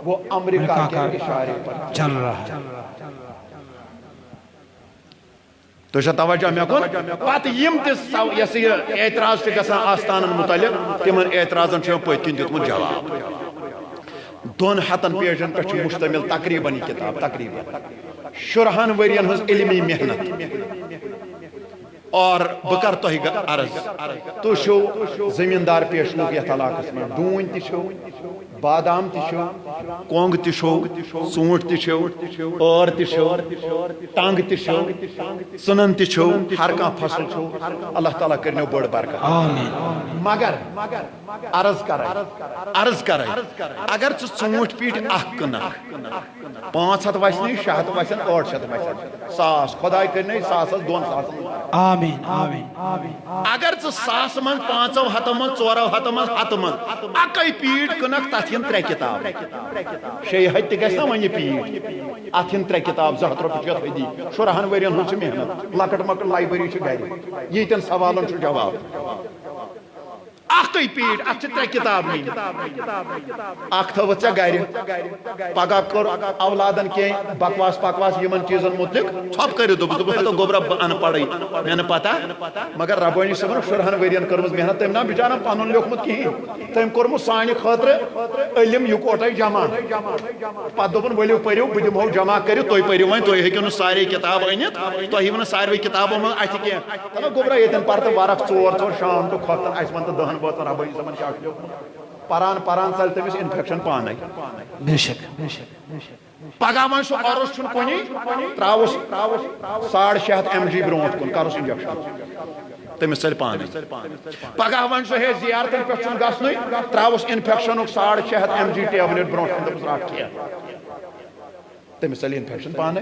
وہ امریکہ کے اشارے پر چل رہا ہے تو توجہ میں کن پتہ یم تس اعتراض گژھان آستانن متعلق تمن اعتراضن پت کن دیتمت جواب 2 ہتن پیجن پہ مشتمل تقریباً یہ کتاب تقریباً 14 ورین ہز علمی محنت اور بکر تو عرض تو شو زمیندار پیش لوگ یتھ علاقس میں ڈون تشو بادام تشو کونگ تشو سونٹ تشو اور تشو ٹانگ تشو سنن تشو ہر کان فصل چھو اللہ تعالیٰ کرنو بڑ برکت مگر عرض کر اگر ژوٗنٛٹھۍ پیٖٹۍ اکھ کٕنکھ 500 وسنی 600 وسن 800 وسن 1000 خداے کرنے 1000 200 آمین آمین اگر 100 من 500 من 400 من 100 من اکے پیٖٹ کٕنکھ تتھ ین 3 کتاب 6 تہِ گژھِ نا وۄنۍ یہِ پیٖٹ اتھ ین 3 کتاب 200 رۄپیہِ چھِ اتھ ؤدی 14 ؤرین ہٕنٛز چھِ محنت لۄکٕٹ مۄکٕٹ لایبرری چھِ گرِ ییٖتٮ۪ن سوالن چھُ جواب اکے پیٖٹ اتھ چھِ 3 کتاب اکھ تھٲوٕتھ ژےٚ گرِ پگاہ کوٚر اولادن کینٛہہ بکواس پکواس یمن چیٖزن متعلق ژھۄپ کٔرِتھ دوٚپُس گوٚبرا بہٕ انہٕ پڑھے مےٚ نہٕ پتہ مگر ربٲنی صٲبن 14 ؤرین کٔرمٕژ محنت تٔمۍ نا بِچارن پنُن لیوکھمُت کِہیٖنۍ تٔمۍ کوٚرمُت سانہِ خٲطرٕ علم یِکوٹے جمع پتہٕ دوٚپُن ؤلِو پٔرِو بہٕ دِمہو جمع کٔرِتھ تُہۍ پٔرِو وۄنۍ تُہۍ ہیٚکِو نہٕ سارے کتاب أنِتھ تۄہہِ یِیِو نہٕ ساروٕے کتابو منٛز اَتھِ کینٛہہ دپان گوٚبرا ییٚتٮ۪ن پر تہٕ ورق 4 شام ٹُو کھۄفتن اَسہِ وَن تہٕ 10 بٲژن ربٲنی صٲبن کیٛاہ چھُ لیوکھمُت پران ژلہِ تٔمِس انفیکشن پانے بے شک پگہ وۄنۍ سُہ عرض چھُنہٕ کُنی تراوُس 650 mg برونٛٹھ کُن کرُس انجکشن تٔمِس ژلہِ پانے پگہ وۄنۍ سُہ ہے زیارتن پٮ۪ٹھ چھُنہٕ گژھنُے تراوُس انفیکشنُک 650 mg ٹیبلِٹ برونٛٹھ کُن دوٚپُس رٹ کھٮ۪تھ تٔمِس ژلہِ انفیکشن پانے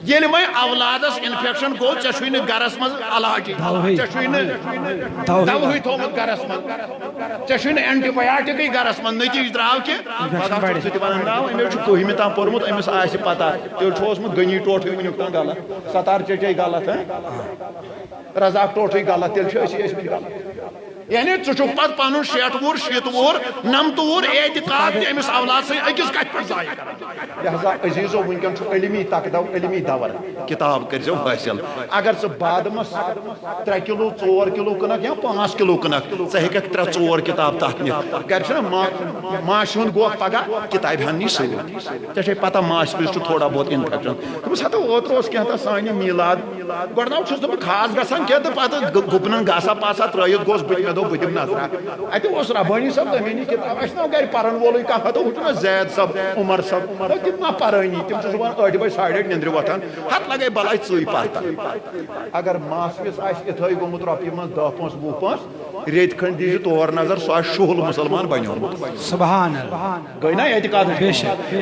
ییٚلہِ وۄنۍ اولادس انفیکشن گوٚو ژےٚ چھُے نہٕ گرس منٛز علاجی ژےٚ چھُے نہٕ دوہٕے تھوٚومُت گرس منٛز ژےٚ چھُے نہٕ اینٹی بایاٹِکٕے گرس منٛز نتیٖجہٕ درٛاو کہِ پگاہ چھُ ژٕ تہِ ونان نا أمِس چھُ 12مہِ تام پوٚرمُت أمِس آسہِ پتہ تیٚلہِ چھُ اوسمُت غنی ٹوٹھٕے وٕنیُک تام غلط ستار چچے غلط رزاق ٹوٹھٕے غلط تیٚلہِ چھِ أسی ٲسمٕتۍ غلط یعنی ژٕ چھُکھ پتہٕ پنُن 60 وُہُر 70 وُہُر 90 وُہُر اعتقاد تہِ أمِس اولاد سۭتۍ أکِس کتھِ پٮ۪ٹھ ضایع کران لہذا عزیزو وٕنکٮ۪ن چھُ علمی تقدو علمی دور کتاب کٔرزیو حٲصِل اگر ژٕ بادمس 3 کِلوٗ 4 کِلوٗ کٕنکھ یا 5 کِلوٗ کٕنکھ ژٕ ہیٚککھ 3-4 کتاب تتھ نِتھ گرِ چھُنہ ماچھِ ہُنٛد گوکھ پگاہ کتابہِ ہن نی سۭتۍ ژےٚ چھے پتہ ماچھِ وِزِ چھُ تھوڑا بہت انفیکشن دوٚپُس ہتو اوترٕ اوس کینٛہہ تتھ سانہِ میٖلاد گۄڈٕناو چھُس نہٕ بہٕ خاص گژھان کینٛہہ تہٕ پتہٕ گُپنن گاسا پاسا ترٲیِتھ گوس بہٕ مےٚ دوٚپ بہٕ دِمہٕ نظرا اتہِ اوس ربٲنی صٲب زمیٖنی کتاب اسہِ نا گرِ پرن وولُے کانٛہہ ہتو ہُہ چھُ نا زید صٲب عمر صٲب تِم ما پرٲنی تِم چھِ صُبحن 8 بجہِ 8:30 نِندرِ وۄتھان ہتھ لگے بلاے ژٕے پتہ اگر ماسوِس آسہِ یِتھٲے گوٚمُت رۄپیہِ منٛز 10 پونٛسہٕ 20 پونٛسہٕ ریٚتۍ کھنٛڈ دیٖزِ تور نظر سُہ آسہِ شُہُل مُسلمان بنیومُت سبحان اللہ گٔے نا اعتقاد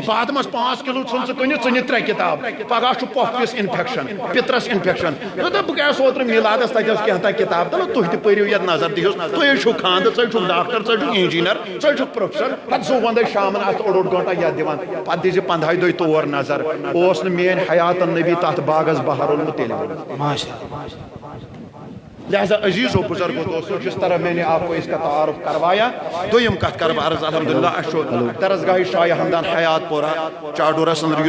بادمس 5 کِلوٗ ژھُن ژٕ کٕنِتھ ژٕ نہِ 3 کتاب پگاہ چھُ پۄپھِس انفیکشن پِترس انفیکشن بہٕ گٔیس اوترٕ میٖلادس تتہِ ٲس کینٛہہ تانۍ کتاب دپان تُہۍ تہِ پٔرِو یتھ نظر دِیٖہوس تُہۍ چھُو خاندٕ ژٕ چھُکھ ڈاکٹر ژٕ چھُکھ انجیٖنر ژٕ چھُکھ پروفیسر پتہٕ ژٕ ونٛدے شامن اتھ 1-1 گنٹہٕ یتھ دِوان پتہٕ دِزِ 15 دۄہہِ تور نظر اوس نہٕ میٲنۍ حیاتن نبی تتھ باغس بہار اوٚنمُت تیٚلہِ لہذا عزیزو بزرگو دوستو جس طرح میں نے آپ کو اس کا تعارف کروایا دویم کت کر عرض الحمدللہ اشو درسگاہ شاہ ہمدان حیات پورہ چاڈورہ سندر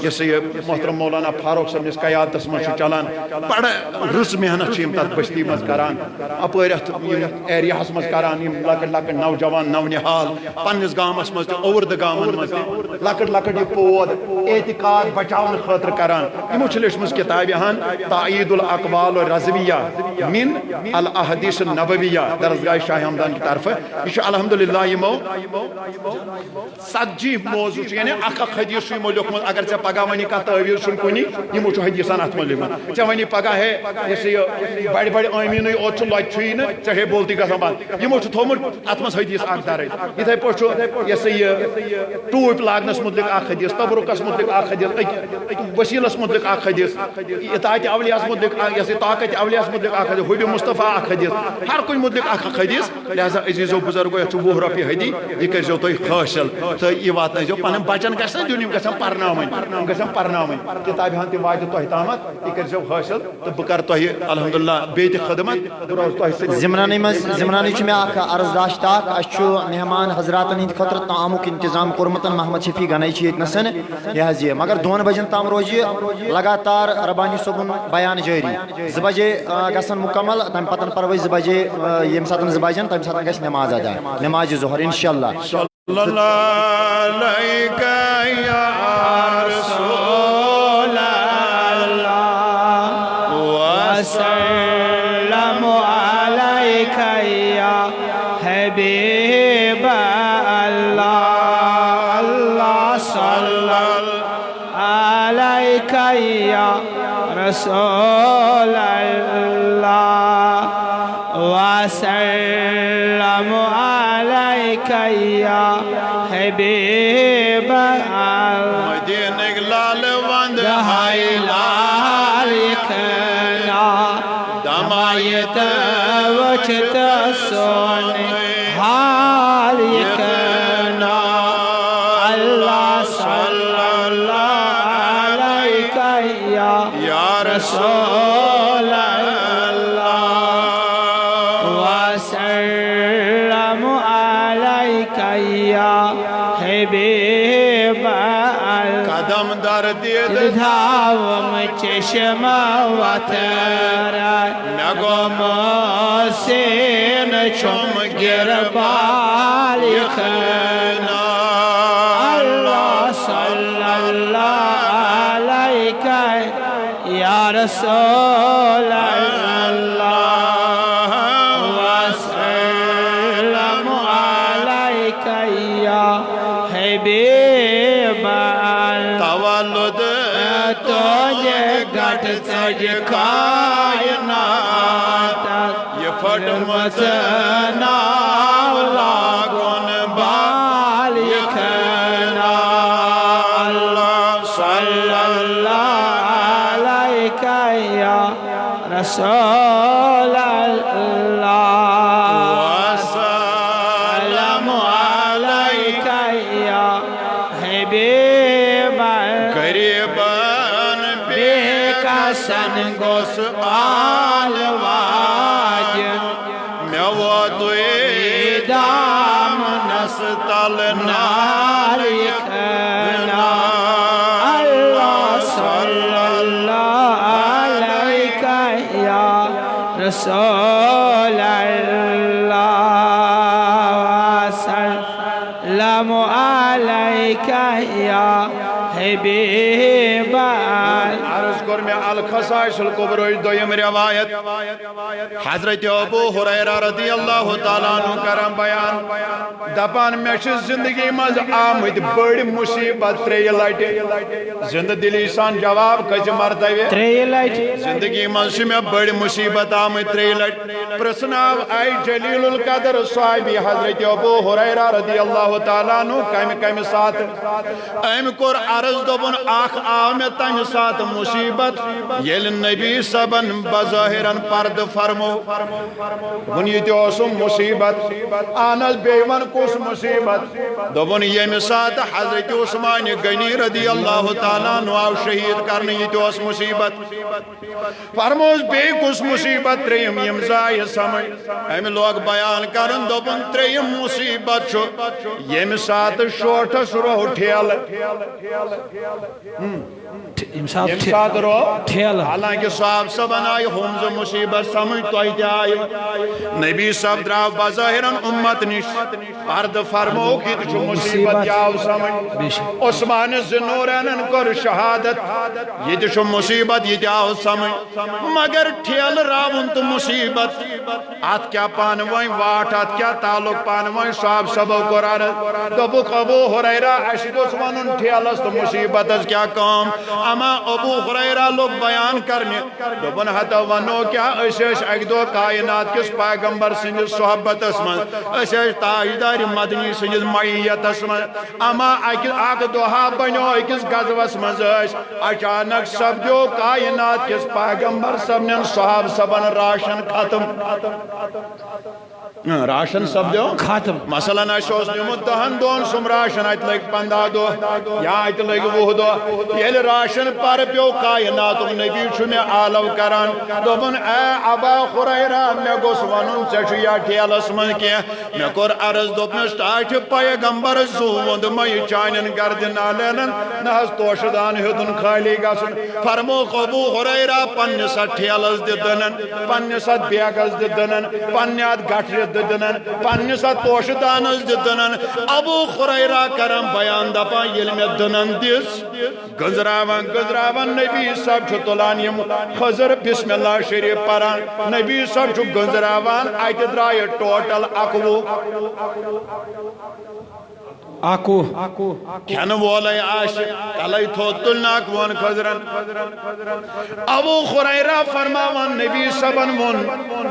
یس محترم مولانا فاروق صاحب نس قیادتس من چلان بڑا رٕژ محنت تر بستی مز کران اپر ات ایریا مز کران لکٹ لکٹ نوجوان نونحال پنس گامس مز اوور د گامن مز لکٹ لکٹ یہ پود اعتقاد بچاؤن خاطر کران یمو چھ لیچھمٕژ کتابہِ ہن تعیید الاقوال الرضویہ من الاحادیث النبویہ درسگاہ شاہ ہمدان کی طرف یہ الحمدللہ یمو ژتجی موضوع یعنی اخ حدیث یمو لیوکھمت اگر ژے پگہ ونی کانٛہہ تعویٖذ چھُنہٕ کُنی یمو چھُ حدیثن اتھ منٛز لیوکھمت ژے ونی پگہ ہے یہ بڑِ بڑِ آمیٖنٕے اوت چھُ لۄتہِ چھُیی نہٕ ژےٚ ہے بولتی گژھان بنٛد یمو چھُ تھوٚمُت اتھ منٛز حدیث اکھ درٕج یِتھے پٲٹھۍ چھُ یہ ٹوٗپۍ لاگنس متعلق اکھ حدیث تبرکس متعلق اکھ حدیث وسیلس متعلق اکھ حدیث اطاعت اولیاء متعلق طاقت اولیاء متعلق اکھ حدیث حب مصطفیٰ اکھ حدیث ہر کُنہِ متعلق اکھ حدیث لہذا عزیزو بزرگو یہ 20 رۄپیہِ ہدی یہ کرزیو تُہۍ حٲصِل تہٕ یہ واتنٲیزیو پنن بچن گژھِ نہ دیُن یِم گژھن پرناوٕنۍ کتابہِ ہن تہِ واتہِ تۄہہِ تامتھ یہ کرزیو حٲصِل تہٕ بہٕ کرٕ تۄہہِ الحمدللہ بیٚیہِ تہِ خدمت بہٕ روزٕ تۄہہِ سۭتۍ زمرانی چھُ مےٚ اکھ عرض داشت اکھ اَسہِ چھُ مہمان حضراتن ہٕنٛدِ خٲطرٕ طعامُک انتظام کوٚرمُت محمد شفیع گنایی چھِ ییٚتنَسن یہ حظ یہ مگر 2 بجن تام روزِ لگاتار ربانی صٲبُن بیان جٲری 2 بجے گژھن مکمل تمہِ پتہٕ پرو 2 بجے ییٚمہِ ساتہٕ 2 بجن تمہِ ساتہٕ گژھِ نماز ادا نماز ظہر انشاءاللہ صلی اللہ علیہ یا رسول اللہ وسلم علیک یا حبیب اللہ اللہ صلی علیک یا رسول اللہ وسلم علیک یا حبیب اللہ مدینہ لال وند ہائی لال کھنا دمایت وچت سونے حال کھنا اللہ صلی اللہ علیہ یا رسول اللہ وسلم علیک یا حبیب اللہ قدم در دید دھاوم چشم وطر نگم سین چم گربال کھنا اللہ صلی اللہ علیہ یا رسول اللہ وسلم علیک یا حبیب اللہ تولد تجھے گھٹ سج کائنات یہ پھٹمت ناو لاگن بال کھنا اللہ صلی اللہ علیہ یا رسول اللہ وسلم علیک یا حبیب اللہ غریبان بے کسن گوس آل واج میں واتوی دام نستل نال کھنا اللہ صلی اللہ علیہ یا رسول اللہ وسلم علیک یا حبیب اللہ عرض کر میں الخصائص الکبرى دویم روایت حضرت ابو ہریرہ رضی اللہ تعالیٰ عنہ کرم بیان دپان میں زندگی مز آمد بڑی مصیبت 3 لٹہ زند دلی سان جواب کج مرتبہ 3 لٹہ زندگی مز میں بڑی مصیبت آمد 3 لٹہ پرسناو آئی جلیل القدر صحابی حضرت ابو ہریرہ رضی اللہ تعالیٰ عنہ کم ساتھ ایم کور عرض دوبن آخ آمد تم ساتھ مصیبت یل نبی صبن بظاہرن پرد فرمو ون یہ تیوسم مصیبت آنس بیون کس مصیبت دوبن یم ساتھ حضرت عثمان غنی رضی اللہ تعالیٰ نو شہید کرنے یہ تیوس مصیبت فرموز بے کس مصیبت 3 یم زائے سمجھ ایم لوگ بیان کرن دوبن 3 مصیبت چھو یم ساتھ شوٹس رو ٹھیل یم ساتھ رو ٹھیل حالانکہ صاحب صبن آئی ہمز مصیبت سمجھ تو آئی نبی صاحب دراو بظاہرن امت نش پرد فرمو کی تو مصیبت یاو سمجھ عثمان زنورین کر شہادت یہ تو مصیبت یہ جاو سمجھ مگر ٹھیل راون تو مصیبت آت کیا پانوائیں واٹ آت کیا تعلق پانوائیں صاحب سبو قرار دبک ابو حریرہ اشد عثمان ٹھیلس تو مصیبت از کیا کام اما ابو حریرہ لوگ بیان کرنے دبن حتا ونو کیا اسیش ایک دو کائنات کس پیغمبر سنجھ صحبت اسمن اسیش تاجدار مدنی سنجھ معیت اسمن اما آگ دوہا بنو اکس غزوس مزاش اچانک سب جو کائنات کس پیغمبر سبنن صحاب سبن راشن ختم راشن سب دیو ختم مثلا اشوس نیمت دہن دون سم راشن ایت لگ 15 دو یا ایت لگ 20 دو یل راشن پر پیو کائناتم نبی چھو میں آلو کران دوبن اے ابا خریرہ میں گوس ونن چشو یا ٹھیلس من کیا میں کور عرض دوبن سٹاچ پیغمبر زوند میں چانن گردن آلینن نہز توشدان ہدن خالی گسن فرمو ابو خریرہ پنسا ٹھیلس ددنن پنسا بیگز ددنن پنیات گٹر ددنن پنسا توشدانس ددنن ابو خریرہ کرم بیان دپا یل میں دنن دیس گزراوان نبی صاحب چھو تلان یم خضر بسم اللہ شریف پران نبی صاحب چھو گزراوان آیت درائے ٹوٹل آکو کھن وولے آش کلائی تھو تلناک ون خضرن ابو خریرہ فرماوان نبی صبن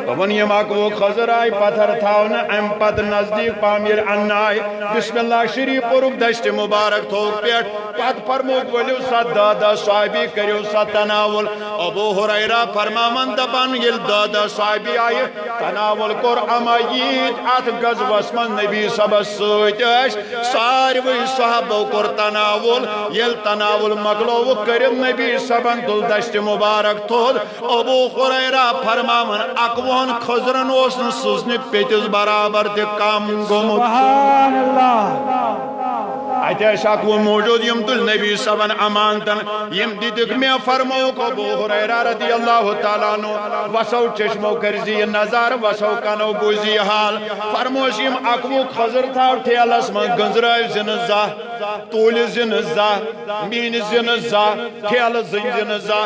ون یم آکو خضر آئی پتھر تھاون ام پت نزدیک پامیر ان آئی بسم اللہ شریف پرک دشت مبارک تھوک پیٹ پت فرموک ولیو ست دادا صحابی کریو ست تناول ابو خریرہ فرماوان دپان یل دادا صحابی آئی تناول کور اما یید ات غزوس من نبی صبس سویتش ساروی صحابو کر تناول یل تناول مکلو کرم نبی صبن دل دشت مبارک تود ابو خریرہ فرماون اکوہن خضرن اوسن سوزنی پیتز برابر دی کام گمت سبحان اللہ ایتے شاکو موجود یم دل نبی صبن امانتن یم دیدک میں فرموک ابو حریرہ رضی اللہ تعالیٰ نو وسو چشمو کرزی نظر وسو کنو گوزی حال فرموش یم اکوک خضر تھا ٹھیلس من گنزرائی زنزہ طول زنزہ مین زنزہ ٹھیل زنزہ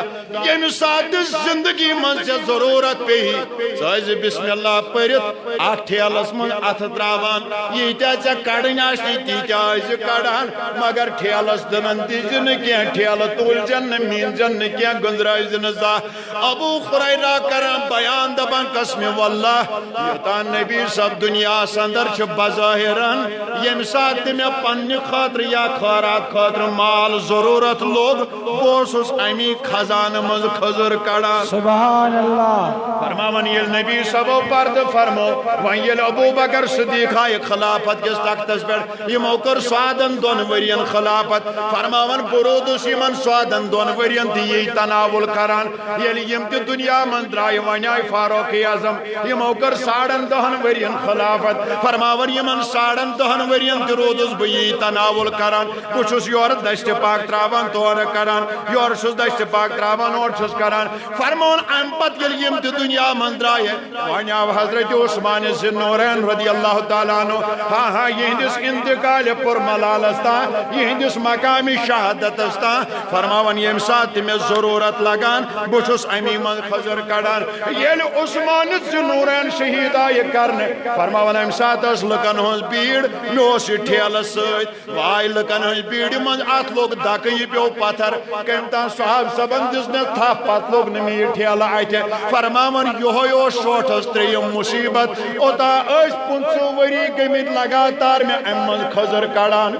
یم ساتھ زندگی من سے ضرورت پہ ہی سائز بسم اللہ پرت آٹھ ٹھیلس من اتھ تراوان یہ تیچہ کڑناشتی تیچہ آئیز کڑان مگر ٹھیلس دنن دیجن کیا ٹھیل طول جن مین جن کیا گنزرائی زنزہ ابو خریرہ کرم بیان دبان قسم واللہ یتان نبی سب دنیا سندر چھ بظاہرن یم ساتھ میں پنی خاطر یا خارات خاطر مال ضرورت لوگ بوسوس امی خزان مز خضر کڑا سبحان اللہ فرماون یل نبی سبو پرد فرمو وان یل ابو بکر صدیق آئی خلافت کس تختس پر یہ موکر سوادن دون ورین خلافت فرماون برودس یمن سوادن دون ورین دی تناول کران یل یم تی دنیا من درائی وانیائی فاروق اعظم یہ موکر ساڑن دہن ورین خلافت فرماون یمن ساڑن دہن ورین تی رودس بئی تناول کران کچھس یور دشت پاک تراوان تور کران یور شس دشت پاک تراوان اور شس کران فرمون امپت یل یم تی دنیا من درائی وانیاو حضرت عثمان ذوالنورین رضی اللہ تعالیٰ عنہ ہاں ہاں یہ ہندس انتقال پر ملال استا یہ ہندس مقامی شہادت استا فرماون یم ساتھ میں ضرورت لگان بچھس امی من خضر کڑان یل عثمان ذوالنورین شہید آئی کرنے فرماون یم ساتھ اس لکن ہنس بیڑ میوس ٹھیل سوید وائی لکن ہنس بیڑ من آت لوگ داکی پیو پتھر کمتان صحاب سبن دسنے تھا پت لوگ نمی ٹھیل آئیتے فرماون یہو شوٹ اس تریم مصیبت اوتا اس پنسو وری گمید لگاتار میں امن خضر کڑان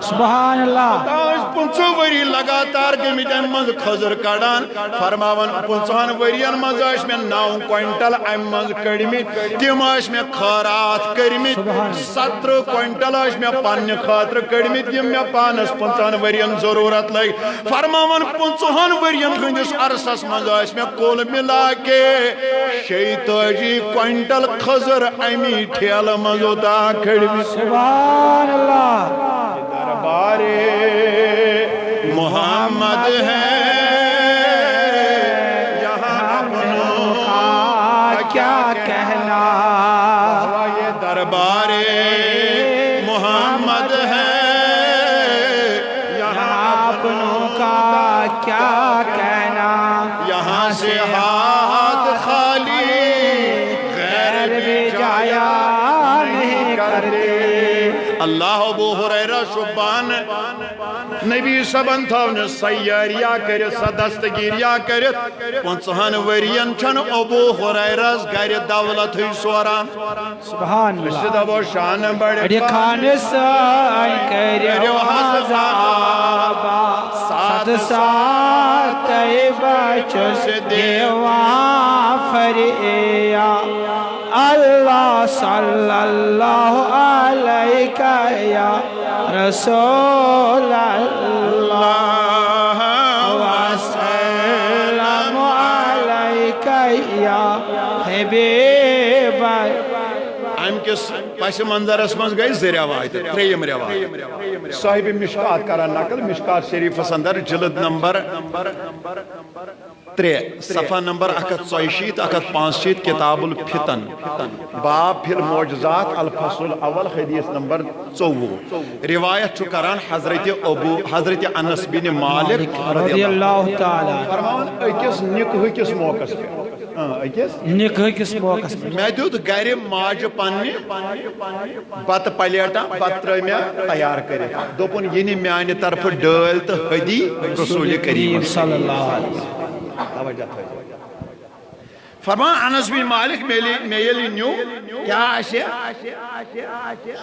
سبحان اللہ اس پنسو وری لگاتار گمید امن خضر کڑان فرماون پنسان ورین مزاش میں 9 کوئنٹل امن کڑمید تیم آش میں خارات کرمید 17 کوئنٹل آش میں پان خاطر کڑمید یم میں پانس پنسان ورین ضرورت لگ فرماون پنسان ورین ہندس عرصس مزاش میں کول ملا کے 36 کوئنٹل خضر امی ٹھیل مزوتا کھڑمید سبحان اللہ دربار محمد ہے کیا کہنا یہ دربار محمد ہے یہاں اپنوں کا کیا کہنا یہاں سے ہاتھ خالی غیر بھی جایا نہیں کرتے اللہ ابو ہریرہ شبان نبی صبن تھون سیاریا کرت دستگیریا کرت 50 ورین چھن ابو ہریرہ گر دولت ہوئی سوران سبحان اللہ شدہ وہ شان بڑے اڑی خانس آئی کریو حضابا سات سات بچس دیوان فریا اللہ صلی اللہ علیہ یا رسول اللہ وسلم علیکہ یا حبیب ام کس پس منظرس من گئی زی روایت تریم روایت صاحب مشکات کران نقل مشکات شریف اندر جلد نمبر 3 صفحہ نمبر 164 165 کتاب الفتن باب فی المعجزات الفصل الاول حدیث نمبر 24 روایت چھو کران حضرت انس بن مالک رضی اللہ تعالی فرمان اکس نکہ کس موقع پہ نکاح کس موقع میں دیت گر ماج پنہ بت پلیٹا بت تر میں تیار کرت دوپن یہ میانہ طرف ڈال تو ہدی رسول کریم صلی اللہ علیہ وسلم فرمان انس بن مالک میلی نیو کیا آسے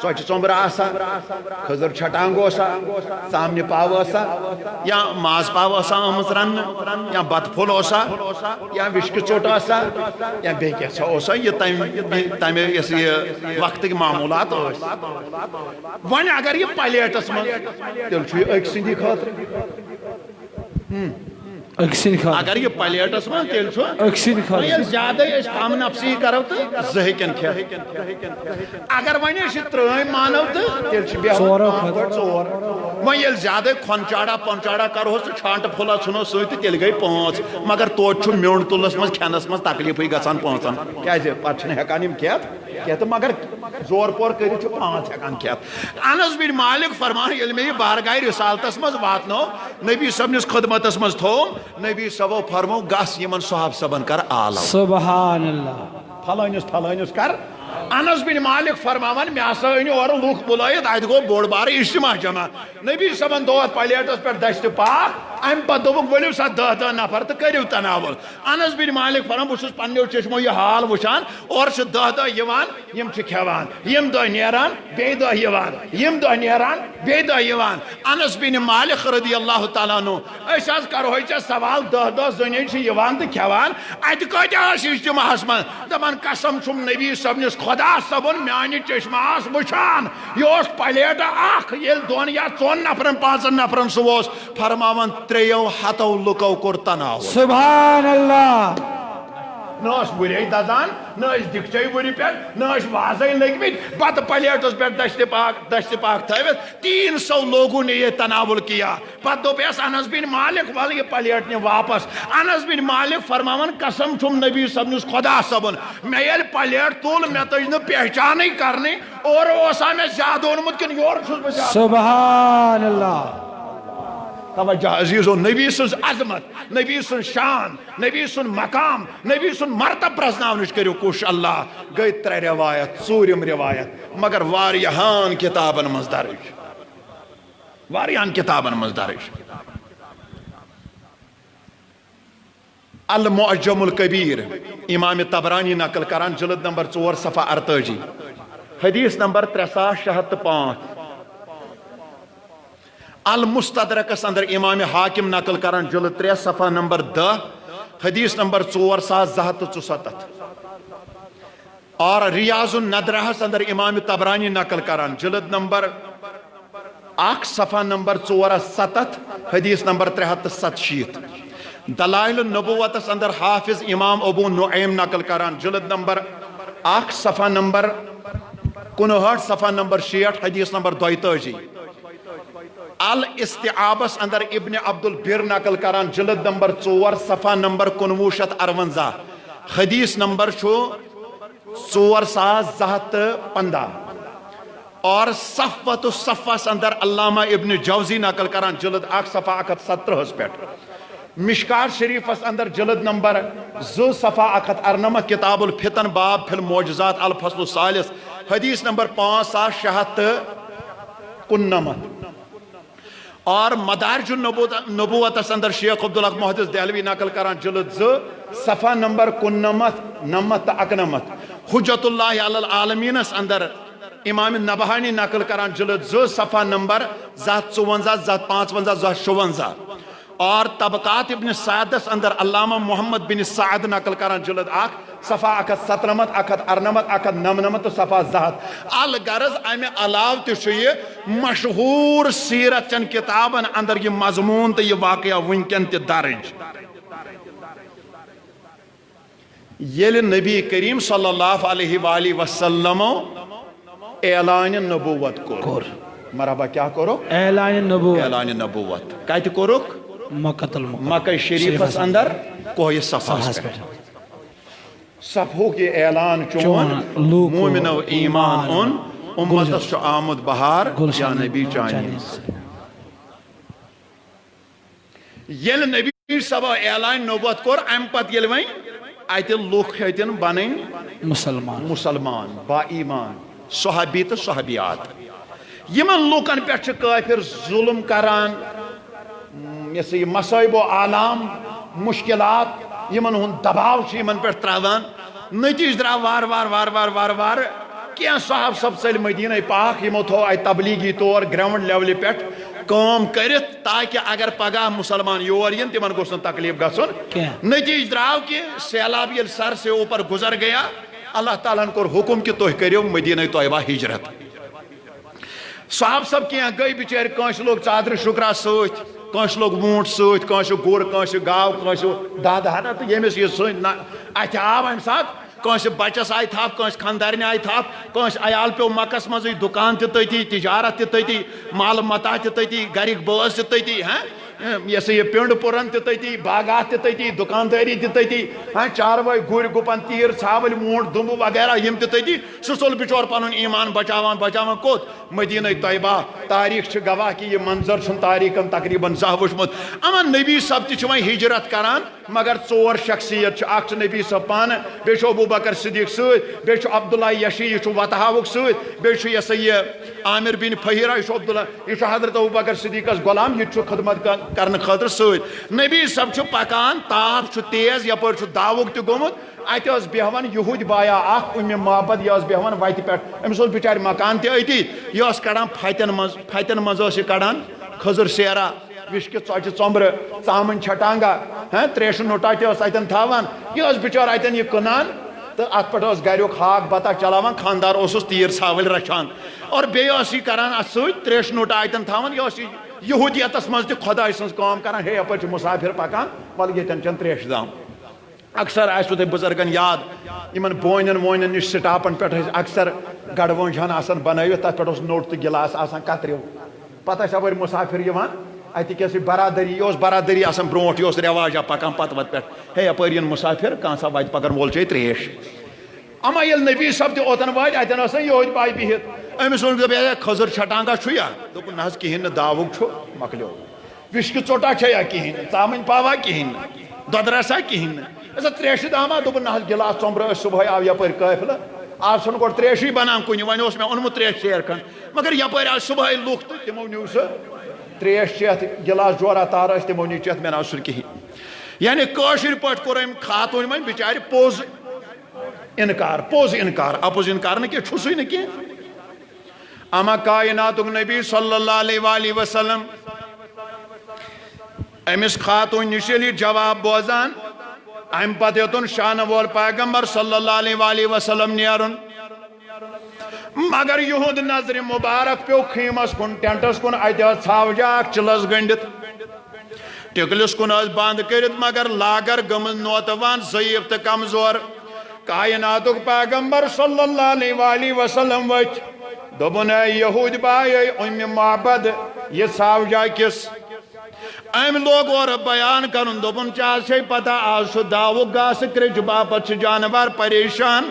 سوچ چومبر آسا خضر چھٹانگ آسا سامنے پاو آسا یا ماز پاو آسا آمز رن یا بت پھول آسا یا وشک چوٹ آسا یا بے کیسا آسا یہ تیمی وقت کی معمولات آسا ون اگر یہ پلیٹس من تیل چھوئی ایک سندی خاطر اگر یہ پلیٹس من تیل چھو یہ زیادہ اس کام نفسی کرو تو زہکن کھیا اگر ونی اسی ترہم مانو تو تیل چھ بیہو ژور وہاں یہ زیادہ کھونچاڑا پونچاڑا کرو تو چھانٹ پھولا چھنو سوئی تو تیل گئی 5 مگر تو چھو میون تولس مز کھینس مز تکلیف ہوئی گسان 5 کیا جے پرچھنے ہیکان یم کہت مگر زور پور کری چھو 5 ہیکان کہت انس بن مالک فرمان یل میں یہ بارگاہ رسالتس مز واتنو نبی صاحب نس خدمتس مز تھو نبی صاحب فرمو گس یمن صحاب صبن کر آلو سبحان اللہ فلانس کر انس بن مالک فرماون میں آسا اینی اور لوک بلائیت آئیت گو بوڑ بار اجتماع جمع نبی صاحبن دوت پلیٹس پر دشت پاک ام پا دوبک بلیو سا 10 نفر تو کریو تناول انس بن مالک فرمان بسوس پنیو چشمو یہ حال وشان اور سے 10 یوان یم چھ کھیوان یم دو نیران بے دو یوان یم دو نیران بے دو یوان انس بن مالک رضی اللہ تعالیٰ نو اس از کرو ہوئی چھ سوال 10 زنی چھ یوان تو کھیوان ایت کوئی آس اجتماع حسمان دمان قسم چھم نبی صاحب نس خدا صبن میانی چشماس بچان یہ پلیٹ اخ یل 2 یا 4 نفرن 5 نفرن سوس فرماون 3 لکو کور تناو سبحان اللہ ناس بری دزان ناس دکچے بری پہ ناس وازے لگمت بت پلیٹس پہ دشت پاک تھوت 300 لوگوں نے یہ تناول کیا پتہ دو پیس انس بن مالک وال یہ پلیٹ نے واپس انس بن مالک فرماون قسم چھم نبی صاحب نس خدا صبن میں یہ پلیٹ تول میں تجھ نے پہچان ہی کرنی اور اوسا میں زیادہ اونمت کن یور چھس بچا سبحان اللہ توجہ عزیزو نبی سن عظمت نبی سن شان نبی سن مقام نبی سن مرتب پرزناونش کریو کوش اللہ گئی 3 روایت 4 روایت مگر واریہان کتابن مزدارش واریہان کتابن مزدارش المعجم الکبیر امام طبرانی نقل کران جلد نمبر 4 صفحہ 48 حدیث نمبر 3605 المستدرکس اندر امام حاکم نقل کران جلد 3 صفحہ نمبر 10 حدیث نمبر 4274 اور ریاض الندرہس اندر امام طبرانی نقل کران جلد نمبر 1 صفحہ نمبر 74 حدیث نمبر 367 دلائل النبوتس اندر حافظ امام ابو نعیم نقل کران جلد نمبر 1 صفحہ نمبر 59 صفحہ نمبر 60 حدیث نمبر 32 الاستعابس اندر ابن عبد البر نقل کران جلد نمبر 4 صفحہ نمبر 59 58 حدیث نمبر چھو 4215 اور صفوت الصفس اندر علامہ ابن جوزی نقل کران جلد 1 صفحہ 117 پہ مشکات شریفس اندر جلد نمبر 2 صفحہ 198 کتاب الفتن باب فی المعجزات الفصل الثالث حدیث نمبر 5659 اور مدارج النبوت اندر شیخ عبدالحق محدث دہلوی نقل کران جلد 2 صفحہ نمبر 99 حجت اللہ علی العالمین اندر امام نبہانی نقل کران جلد 2 صفحہ نمبر 54 55 56 اور طبقات ابن سعدس اندر علامہ محمد بن سعد نقل کران جلد 1 صفحہ 197 198 199 صفحہ 2 الغرض امہ علاوہ تہ یہ مشہور سیرت چن کتابن اندر یہ مضمون تو یہ واقعہ ونکن تہ درج یل نبی کریم صلی اللہ علیہ وآلہ وسلم اعلان نبوت کور مرحبا کیا کرو اعلان نبوت اعلان نبوت کت کورک مکہ شریف اندر کوہ صفا صفحو کے اعلان چون مومن و ایمان ان امت آمد بہار یا نبی چانی یل نبی صبح اعلان نبوت کور ام پت یل وین ایت لوک ہیتن بنن مسلمان با ایمان صحابی تو صحابیات یمن لوکن پہ کافر ظلم کران یہ مصائب و عالام مشکلات یمن ہن دباؤ یمن پہ تراوان نتیج درا وار وار وار وار وار وار کیا صاحب سب سے مدینہ پاک یمو تھو آئی تبلیغی طور گراؤنڈ لیول پہ کام کرت تاکہ اگر پگہ مسلمان یور ین تمن گوس تکلیف گھن نتیج دراو کہ سیلاب یل سر سے اوپر گزر گیا اللہ تعالیٰ نے کور حکم کہ تُہۍ کٔرِو مدینہ طیبہ ہجرت صاحب سب کیا گئی بچار کنس لوگ چادر شکرا ست کنس لوگ وونٹ ست کنس گر کنس گاو کنس دہ دہ تو یمس یہ سن ات آو ام سات کنس بچس آئی تھپ کنس خاندارنہ آئی تھپ کنس عیال پیو مکس مزے دکان تتی تجارت تتی مال متا تتی گرک بٲژ تتی ہاں یہ سا یہ پنڈ پورن تتی باغات تتی دکانداری تتی ہاں چاروٲے گُرۍ گُپن تیٖر ژھاوٕلۍ وونٹ دُمبہٕ وغیرہ یم تتی سُہ ژوٚل بچور پنُن ایمان بچاوان بچاوان کوٚت مدینہ طیبہ تاریخ چھ گواہ کہ یہ منظر چھُنہٕ تاریخن تقریباً زانٛہہ وٕچھمُت اما نبی صٲب تہِ چھِ وۄنۍ ہجرت کران مگر 4 شخصیت چھِ اکھ چھُ نبی صٲب پانہٕ بیٚیہِ چھُ ابوٗ بکر صدیق سۭتۍ بیٚیہِ چھُ عبداللہ یشی یہ چھُ وتحاوُک سۭتۍ بیٚیہِ چھُ یہ سا یہ عامر بن فہیرہ یہ چھُ عبداللہ یہ چھُ حضرت ابوٗ بکر صدیقس غلام یہ چھُ خدمت کرنہٕ خٲطرٕ سۭتۍ نبی صٲب چھُ پکان تاپھ چھُ تیز یپٲرۍ چھُ داوُک تہِ گوٚمُت اتہِ ٲس بیہوان یہوٗدۍ بایا اکھ اُمہِ محبت یہِ ٲس بیہوان وتہِ پٮ۪ٹھ أمِس اوس بِچارِ مکان تہِ أتی یہِ ٲس کڑان پھتٮ۪ن منٛز ٲس یہِ کڑان کھٔزٕر سیرا وِشکہِ ژۄچہِ ژوٚمبرٕ ژامن چھٹانگا ہاں تریشہِ نوٚٹا تہِ ٲس اتٮ۪ن تھاوان یہِ ٲس بِچور اتٮ۪ن یہِ کٕنان تہٕ اتھ پٮ۪ٹھ اوس گریُک ہاک بتہ چلاوان خاندار اوسُس تیٖر ژھاوٕلۍ رچھان اور بیٚیہِ ٲس یہِ کران اتھ سۭتۍ تریشہِ نوٚٹا اتٮ۪ن تھاوان یہِ ٲس یہوٗدیتس منٛز تہِ خۄداے سٕنٛز کٲم کران ہے یپٲرۍ چھُ مُسافِر پکان وَلہٕ ییٚتٮ۪ن چٮ۪ن تریشہِ دام اکثر آسوٕ تۄہہِ بُزرگن یاد یِمن بونٮ۪ن وونٮ۪ن نِش سٹاپن پٮ۪ٹھ ٲسۍ اکثر گڑٕ وٲنٛجہِ آسان بنٲوِتھ تتھ پٮ۪ٹھ اوس نوٚٹ تہٕ گِلاس آسان کترِو پتہٕ ٲسۍ یپٲرۍ مُسافِر یِوان اتِکۍ ٲسۍ برادری یہِ اوس برادری آسان برونٛٹھ یہِ اوس رٮ۪واجا پکان پتہٕ وتہِ پٮ۪ٹھ ہے یپٲرۍ یِن مُسافِر کانٛہہ سا وتہِ پکن وول چیٚیہِ تریش اما ییٚلہِ نبی صٲب تہِ اوٚتن وٲتۍ اتٮ۪ن ٲس یہوٗدۍ باے بِہِتھ أمِس ووٚن دوٚپ کھٔزٕر چھٹانگا چھُ یا دوٚپُن نہ حظ کِہیٖنۍ نہٕ داوُک چھُ مۄکلیو وِشکہِ ژوٚٹا چھا یا کِہیٖنۍ نہٕ ژامٕنۍ پاوا کِہیٖنۍ نہٕ دۄدٕ رسا کِہیٖنۍ نہٕ أسا تریشہِ داما دوٚپُن نہ حظ گِلاس ژوٚمبرٕ ٲسۍ صُبحٲے آو یپٲرۍ قٲفلہٕ آز چھُنہٕ گۄڈٕ تریشٕے بنان کُنہِ وۄنۍ اوس مےٚ اوٚنمُت تریش سیر کھنٛڈ مگر یپٲرۍ آو صُبحٲے لُکھ تہٕ تِمو نیوٗ سُہ تریش چٮ۪تھ گِلاس جورا تار ٲسۍ تِمو نی چٮ۪تھ مےٚ نہ سُہ کِہیٖنۍ یعنی کٲشِر پٲٹھۍ کوٚر أمۍ خاتوٗنۍ وۄنۍ بِچارِ پوٚز اِنکار اپُز اِنکار نہٕ کینٛہہ چھُسٕے نہٕ کینٛہہ اما کائناتُک نبی صلی اللہ علیہ وآلہ وسلم أمِس خاتوٗنۍ نِش ییٚلہِ یہِ جواب بوزان امہِ پتہٕ ہیوٚتُن شانہٕ وول پیغمبر صلی اللہ علیہ وآلہ وسلم نیرُن مگر یِہُنٛد نظرِ مُبارک پیوٚو خیٖمس کُن ٹٮ۪نٹس کُن اتہِ ٲس ژھاوجہِ اکھ چِلس گٔنڈِتھ ٹِکلِس کُن ٲس بنٛد کٔرِتھ مگر لاگر گٔمٕژ نوتوان ضعیٖف تہٕ کمزور کائناتُک پیغمبر صلی اللہ علیہ وآلہ وسلم ؤتھۍ دوٚپُن اے یہوٗدۍ باے اے اُمہِ محبت یہِ ژھاوجا کِس ام لوگ اور بیان کرن دوپن چاہ سے پتہ آج سو داو گاس کرچ باپت چھ جانور پریشان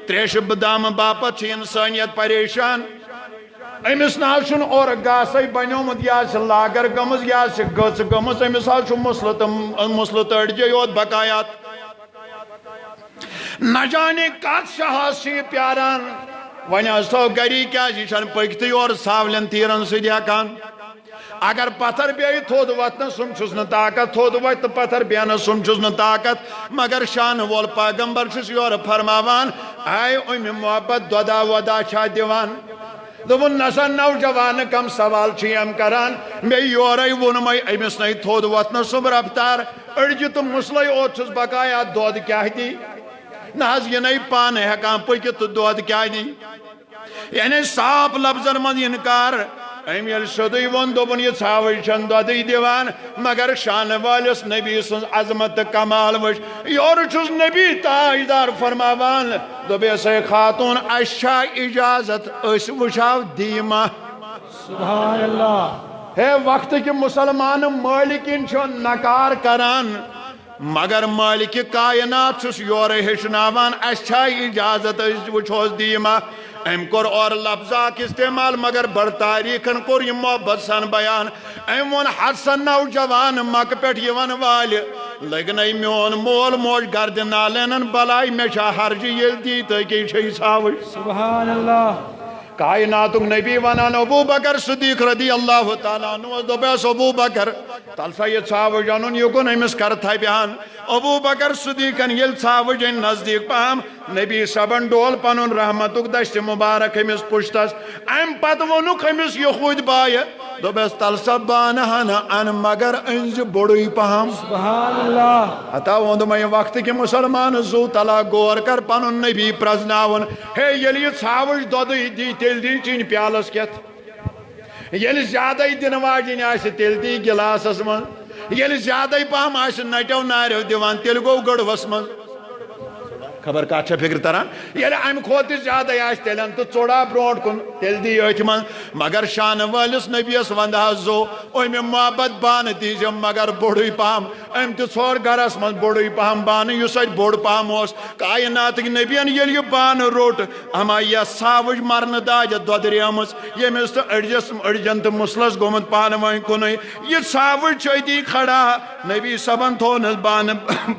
تریش بدام باپت چھ انسانیت پریشان امس ناشن اور گاسے بنیومت یا سے لاگر گمز یا سے گچ گمز امس آج مسلط اڑجے یوت بقایات نہ جانے کات شہاسی پیاران ون سو گری کیا جیشن پکتی اور ساولن تیرن سے دیکھان اگر پتھر بیئی تھود وطن سم چھس نہ طاقت تھود وطن پتھر بیانا سم چھس نہ طاقت مگر شان وول پیغمبر چھس یور فرماوان آئے امی محبت دودا ودا چھا دیوان دوپن نسا نوجوان کم سوال چھیم کران میں یورائی ونمائی امس نہیں تھود وطن سم رفتار اڑجی تو مسلئی اور چھس بقایا دود کیا دی نہ حض یہ نہیں پانے حکام پکت تو دود کیا دی یعنی صاف لفظر من انکار ایم یل شدی ون دوپن یہ ژھاوج چھن دودی دیوان مگر شان والس نبی سن عظمت کمال وش یور چھس نبی تاجدار فرماوان دوبے سے خاتون اشا اجازت اس وشاو دیما سبحان اللہ ہے وقت کہ مسلمان مالکین چھو نکار کران مگر مالک کائنات چھس یور ہشناوان اشا اجازت اس وچھوس دیما ام کور اور لفظاک استعمال مگر بڑ تاریخن کور یہ محبت سن بیان ام ون حسن نوجوان مک پیٹ یون وال لگنائی میون مول موج گرد نالینن بلائی میں چھا ہرجی یل دی تاکی چھئی ساوش سبحان اللہ کائناتک نبی ونان ابو بکر صدیق رضی اللہ تعالیٰ عنہ دوبیس ابو بکر تلسا یہ ژھاوج انن یکن امس کرتھائی بیان ابو بکر صدیقن یل ژھاوجن نزدیک پہم نبی صبن ڈول پنن رحمتک دشت مبارک امس پشتس ام پت ونک امس یہ خود بائے دوبیس تلسا بانہن ان مگر انج بڑوی پہم سبحان اللہ حتا وند میں وقت کے مسلمان زو تلا گور کر پنن نبی پرزناون ہے یل یہ ژھاوج دودی دی تیل دی چین پیالس کیت یل زیادہ دن واجن آس تیل دی گلاسس من یل زیادہ پہم آس نٹو ناریو دیوان تیل گو گڑوس من خبر کا اچھا فکر تران یل ام کھوت زیادہ آس تیلن تو چوڑا برونٹ کن تیل دی ات من مگر شان والس نبیس وندہ زو امی محبت بان دیجم مگر بڑوی پہم ام تو ژھور گرس من بڑوی پہم بان یس ات بوڑ پہم اس کائناتک نبیان یل یہ بان روٹ اما یہ ژھاوج مرن داج دودریمس یمس تو اڑجن تو مسلس گومت پان وین کن یہ ژھاوج چیتی کھڑا نبی صبن تھونس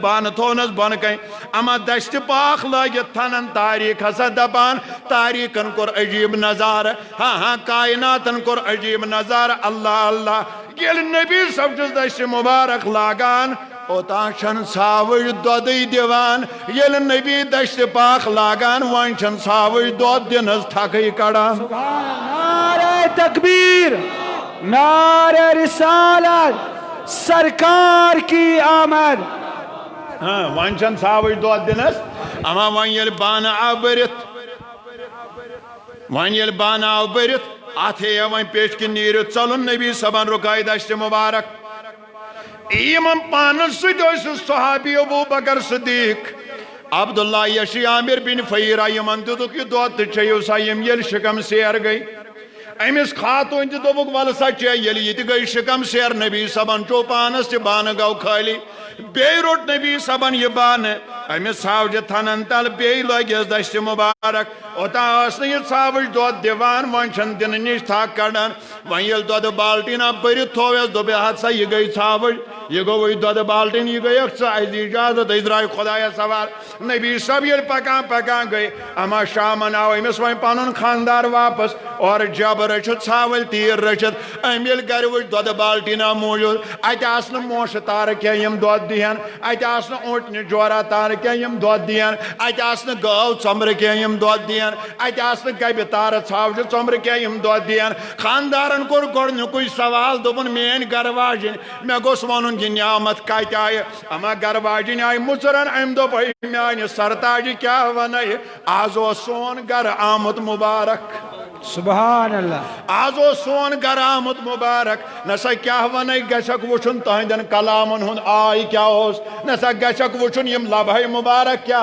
بان تھونس بن کن اما دشت پاک لگت تھنن تاریخ ہسا دپان تاریخن کور عجیب نظار ہاں ہاں کائناتن کور عجیب نظار اللہ اللہ یل نبی سبجس دشت مبارک لاگان اوتان چھن ژھاوج دودی دیوان یل نبی دشت پاک لاگان وان چھن ژھاوج دود دنس تھکی کڑان نعرہ تکبیر نعرہ رسالت سرکار کی آمد ہاں وان چھن ژھاوج دود دنس اما وان یل بان آو برت وان یل بان آو برت آتھے وان پیش کی نیرت چلن نبی صبن رکائی دشت مبارک ایمن پانس سدوس صحابی ابو بکر صدیق عبداللہ یشی عامر بن فیرہ یمن دودک یہ دود چھئیو سا یم یل شکم سیر گئی امس خاتون تہ دوبک ول سا چے یل یہ گئی شکم سیر نبی صبن چو پانس تہ بان گو خالی بے روٹ نبی صبن یہ بان امس ژھاوج تھنن تل بے لگس دشت مبارک اوتان اس یہ ژھاوج دود دیوان ون چھن دن نش تھک کڑان ون یل دود بالٹینا برت تھوس دوبے ہاتھ سا یہ گئی ژھاوج یہ گو وہی دود بالٹین یہ گئی اکثر اجازت درائے خدایا سوال نبی سب یل پکان پکان گئی اما شامن آو امس ون پنن خاندار واپس اور جب رچت ژھاول تیر رچت ام یل گر وچ دود بالٹینا موجود ات آس نہ موش تار کی یم دود دین ات آس نہ اونٹنہ جورا تار کی یم دود دین ات آس نہ گاو ژمر کی یم دود دین ات آس نہ گبہ تار ژھاوج ژمر کی یم دود دین خاندارن کور گۄڈنیُکُے سوال دوپن مین گر واجن مے گوس ونن یہ نعمت کت آئے اما گر واجن آئے مچرن ام دوپ میانہ سرتاج کیا ون آز سون گر آمت مبارک سبحان اللہ آز سون گر آمت مبارک نسا کیا ون گھک وچن تہندین کلامن ہند آئی کیا نسا گھک وچن یم لبہ مبارک کیا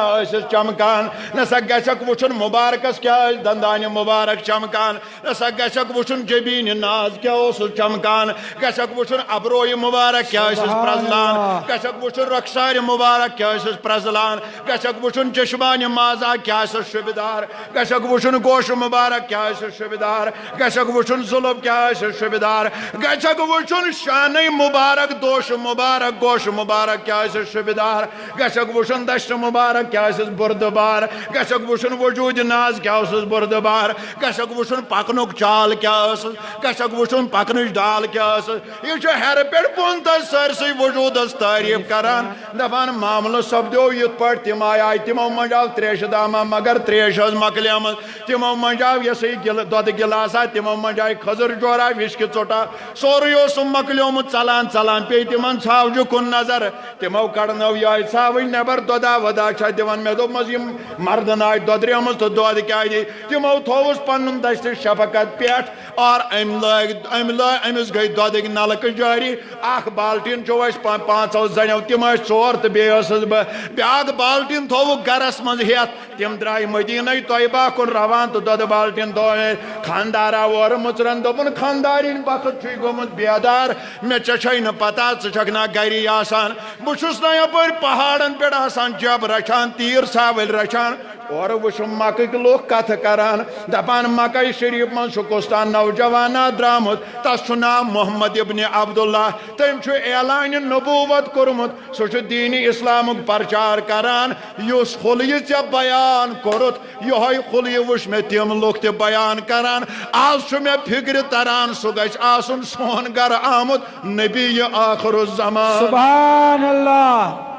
چمکان نسا گھک وچن مبارکس کیا دندان مبارک چمکان نسا گھک وچن جبین ناز کیا چمکان گھک وچن ابروی مبارک کیا پرزلان گھک وچن رخسار مبارک کیا پرزلان گھک وچن چشمان مازا کیا شبدار گھک وچن گوش مبارک کیا شبدار گھک وچن ظلم کیا شبدار گھک وچن شان مبارک دوش مبارک گوش مبارک کیا شبدار گھک وچن دشت مبارک کیا بردبار گھک وچن وجود ناز کیا بردبار گھک وچن پکنک چال کیا گھک وچن پکنچ ڈال کیا یہ ہر پہ بن تک سرسی وجود تعریف کران دپان معاملہ سپدو یت پہ تم آئی تمو من آو تریش دامہ مگر تریش مکلیم تمو من آو یہ دود گلاسا تمو من آئی کھزر جورا وشک ژوٹا سوری مکلیومت ژلان ژلان پی تمن ژھاوجہ کن نظر تمو کڑنو یہ ژھاوج نبر دۄدا ودا چھا دِوان مے دوٚپمس یم مردن آئی دۄدریمٕژ تہٕ دۄد کیٛاہ دی تمو تھووُس پنُن دشت شفقت پٮ۪ٹھ اور أمس گٔے دۄدٕکۍ نلکہٕ جٲری اکھ بالٹیٖن چھُ اَسہِ پانٛژو زنیو تِم ٲسۍ ژور تہٕ بیٚیہِ ٲسٕس بہٕ بیٛاکھ بالٹیٖن تھووُکھ گرس منٛز ہٮ۪تھ تِم درٛاے مدیٖنَے طیبہ کُن روان تہٕ دۄدٕ بالٹیٖن دۄے خاندار آو اورٕ مٕژرن دوٚپُن خاندارِنۍ وقت چھُے گوٚمُت بیدار مےٚ ژےٚ چھے نہٕ پتہ ژٕ چھکھ نا گری آسان بہٕ چھُس نا یپٲرۍ پہاڑن پٮ۪ٹھ آسان جب رچھان تیٖر ژھاوٕلۍ رچھان اورٕ وٕچھُم مکٕکۍ لُکھ کتھٕ کران دپان مکے شریف منٛز چھُ کُس تام نوجوانا درٛامُت تس چھُ ناو محمد ابن عبداللہ تٔمۍ چھُ اعلانہِ نبوت کوٚرمُت سُہ چھُ دیٖنِ اسلامُک پرچار کران یُس خُلیہِ ژےٚ بیان کوٚرُتھ یِہوے خُلیہِ وٕچھ مےٚ تِم لُکھ تہِ بیان کران آز چھُ مےٚ فکرِ تران سُہ گژھِ آسُن سون گرٕ آمُت نبی آخر الزمان سبحان اللہ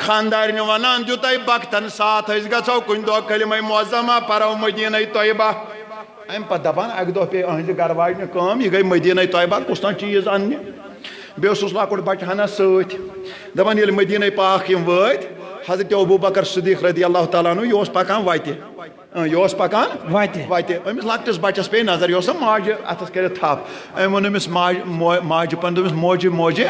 خاندارنہِ ونان دیُتاے بختن ساتھ أسۍ گژھو کُنہِ دۄہ کلمہ معظمہ پرو مدیٖنَے طیبہ امہِ پتہٕ دپان اکہِ دۄہ پیٚیہِ أہنٛزِ گرٕ واجنہِ کٲم یہِ گٔے مدیٖنَے طیبہ کُس تام چیٖز اننہِ بیٚیہِ اوسُس لۄکُٹ بچہٕ ہنا سۭتۍ دپان ییٚلہِ مدیٖنَے پاک یِم وٲتۍ حضرت ابوٗ بکر صدیٖق رضی اللہ تعالیٰ عنہ یہِ اوس پکان وتہِ یہ اوس پکان وتہِ أمِس لۄکٹِس بچس پیٚیہِ نظر یہِ اوس سۄ ماجہِ اتھس کٔرِتھ تھپھ أمۍ ووٚن أمِس ماجہِ پن دوٚپمِس موجہِ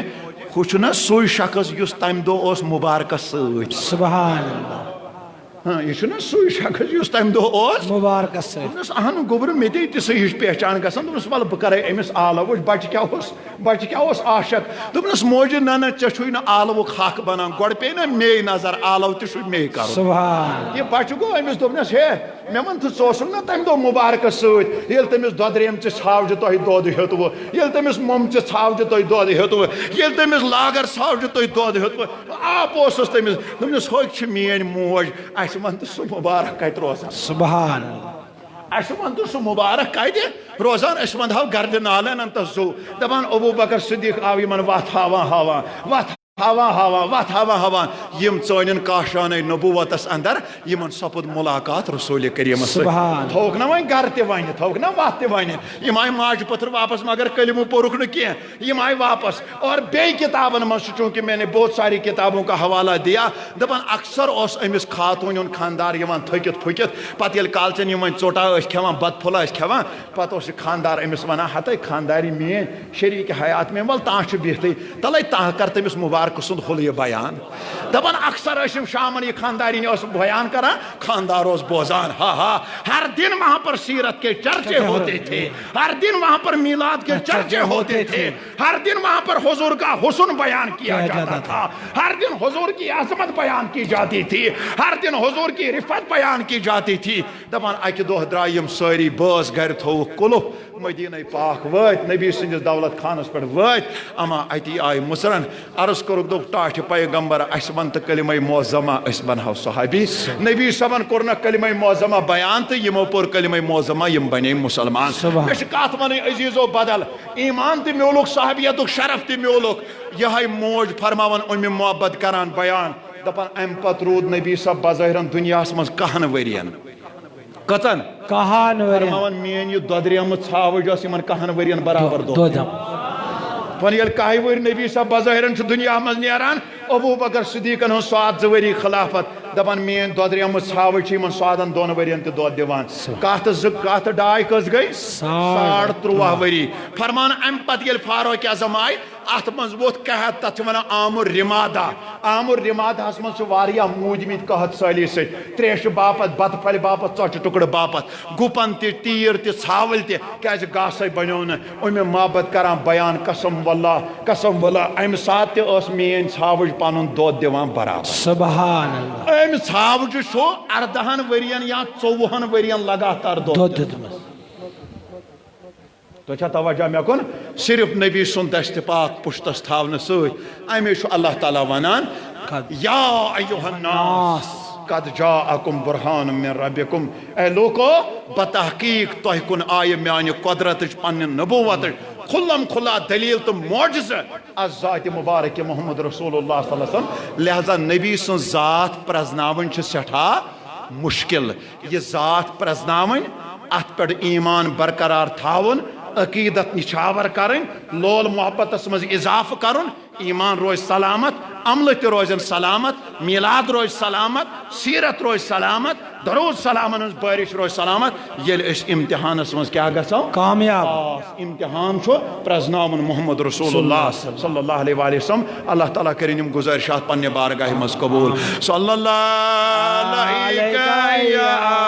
ہُہ چھُنہ سُے شخص یُس تمہِ دۄہ اوس مُبارکس سۭتۍ سبحان اللہ یہ چھُنہ سُے شخص یُس تمہِ دۄہ اوس مبارکس سۭتۍ دوٚپنس اہن گوٚبرٕ مےٚ تے تِژھٕے ہِش پہچان گژھان دوٚپنس وَلہٕ بہٕ کرے أمِس آلو وٕچھ بچہِ کیٛاہ اوس عاشق دوٚپنس موجہِ نہ ژےٚ چھُے نہٕ آلوُک حق بنان گۄڈٕ پیٚیہِ نا مے نظر آلو تہِ چھُے مے کرُن سبحان یہِ بچہِ گوٚو أمِس دوٚپنس ہے مےٚ وَن تہٕ ژٕ اوسُکھ نا تمہِ دۄہ مُبارکس سۭتۍ ییٚلہِ تٔمِس دۄدریمژِ ژھاوجہِ تۄہہِ دۄد ہیوٚتوٕ ییٚلہِ تٔمِس موٚمژِ ژھاوجہِ تۄہہِ دۄد ہیوٚتوٕ ییٚلہِ تٔمِس لاگر ژھاوجہِ تۄہہِ دۄد ہیوٚتوٕ آپ اوسُس تٔمِس دوٚپنس ہوٚکھ چھِ میٲنۍ موج اَسہِ وَن تہٕ سُہ مُبارک کتہِ روزان سبحان اللہ اَسہِ وَن تہٕ سُہ مُبارک کتہِ روزان أسۍ ونٛدہاو گردِ نالن انتس زوٗ دپان ابوٗ بکر صدیٖق آو یِمن وتھ ہاوان یم ژٲنِن کاشانٕے نبوتس اندر یمن سپُد ملاقات رسول کریٖمس سۭتۍ تھوٚوُکھ نا وۄنۍ گرٕ تہِ وَنہِ تھوٚوُکھ نا وتھ تہِ وَنہِ یِم آیہِ ماجہِ پٔتھٕر واپس مگر کلمہٕ پوٚرُکھ نہٕ کینٛہہ یِم آیہِ واپس اور بیٚیہِ کِتابن منٛز چھُ چوٗنٛکہِ میں نے بہت ساری کِتابوں کا حوالہ دیا دپان اکثر اوس أمِس خاتوٗن ہُنٛد خاندار یِوان تھٔکِتھ پھُکِتھ پتہٕ ییٚلہِ کالچن یِم وۄنۍ ژوٚٹا ٲسۍ کھٮ۪وان بتہٕ پھوٚلہ ٲسۍ کھٮ۪وان پتہٕ اوس یہِ خاندار أمِس ونان ہتے خاندارِ میٲنۍ شریٖکہِ حیات میٲنۍ وَلہٕ تانۍ چھُ بِہتھٕے تلے تانۍ کر تٔمِس مُبارک سُنٛد خُلیہِ بیان دپان اکثر ٲسۍ یِم شامن یہِ خاندارِنۍ ٲس بیان کران خاندار اوس بوزان ہر دن وہاں پر سیرت کے چرچے ہوتے تھے ہر دن وہاں پر میلاد کے چرچے ہوتے تھے ہر دن وہاں پر حضور کا حسن بیان کیا جاتا تھا ہر دن حضور کی عظمت بیان کی جاتی تھی ہر دن حضور کی رفت بیان کی جاتی تھی دپان اکہِ دۄہ درٛاے یِم سٲری بٲژ گرِ تھووُکھ قُلف مدیٖنَے پاک وٲتۍ نبی سٕنٛدِس دولت خانس پٮ۪ٹھ وٲتۍ اما اتی آیہِ مُژرن عرض کوٚرُکھ دوٚپ ٹاٹھہِ پیغمبر اسہِ ون تہٕ کلمہ معظمہ أسۍ بنہو صحابی نبی صٲبن کوٚرنکھ کلمہ معظمہ بیان تہٕ یِمو پوٚر کلمہ معظمہ یِم بنے مُسلمان مےٚ چھِ کتھ ونٕنۍ عزیٖزو بدل ایمان تہِ میوٗلُکھ صحابیتُک شرف تہِ میوٗلُکھ یِہے موج فرماون اُمہِ محبت کران بیان دپان امہِ پتہٕ روٗد نبی صٲب بظٲہرن دُنیاہس منٛز کہن ؤرین کٔژن کہن فرماون میٲنۍ یہِ دۄدریمٕژ ژھاوٕج ٲس یِمن کہن ؤرین برابر دۄد وۄنۍ ییٚلہِ کاہہِ ؤرۍ نبی صٲب بظٲہرن چھُ دُنیا منٛز نیران ابو بکر صدیقن ہن سواد 2 ؤری خلافت دپان مین دودریمت ژھاوٕج چھِ یِمن سوادن 2 ؤرین تہِ دۄد دِوان کتھ 2 کٔژ گٔے 13.5 ؤری فرمان امہِ پتہٕ ییٚلہِ فاروق اعظم آیہِ اتھ منٛز ووٚتھ قحط تتھ چھِ ونان عامُر رِمادا عامُر رِماداہس منٛز چھِ واریاہ موٗدمٕتۍ قحط سٲلی سۭتۍ تریشہِ باپتھ بتہٕ پھلہِ باپتھ ژۄچہِ ٹُکڑٕ باپتھ گُپن تہِ تیٖر تہِ ژھاوٕلۍ تہِ کیازِ گاسے بنیو نہٕ اُمہِ محبت کران بیان قسم واللہ امہِ ساتہٕ تہِ ٲس میٲنۍ ژھاوٕج پنُن دۄد دِوان برابر سبحان اللہ امہِ ژھاوجہِ چھُ 18 ؤرین یا 14 ؤرین لگاتار دۄد دِتمُت تو چھا توجہ مےٚ کُن صرف نبی سُنٛد دست پاک پُشتس تھاونہٕ سۭتۍ امی چھُ اللہ تعالیٰ ونان یا ایُہا الناس قد جاءکم برہان من ربکم اے لوکو بتحقیق تۄہہِ کُن آیہِ میانہِ قۄدرتٕچ پننہِ نبوتٕچ کھُلم کھُلا دلیل تہٕ معجزٕ از ذاتِ مبارک محمد رسول اللہ صلی اللہ علیہ وسلم لہذا نبی سٕنٛز ذات پرزناوٕنۍ چھِ سٮ۪ٹھاہ مشکل یہ ذات پرزناوٕنۍ اتھ پٮ۪ٹھ ایمان برقرار تھاوُن عقیدت نچھاور کرن لول محبتس مز اضافہ کرن ایمان روز سلامت عمل تہ روزن سلامت میلاد روز سلامت سیرت روز سلامت درود سلامن ہز بارش روز سلامت یل اس امتحانس مز کیا گژھو کامیاب امتحان چھو پرزناون محمد رسول اللہ صلی اللہ علیہ وآلہ وسلم اللہ تعالیٰ کرن یم گزارشات پنہ بارگاہ مز قبول صلی اللہ علیہ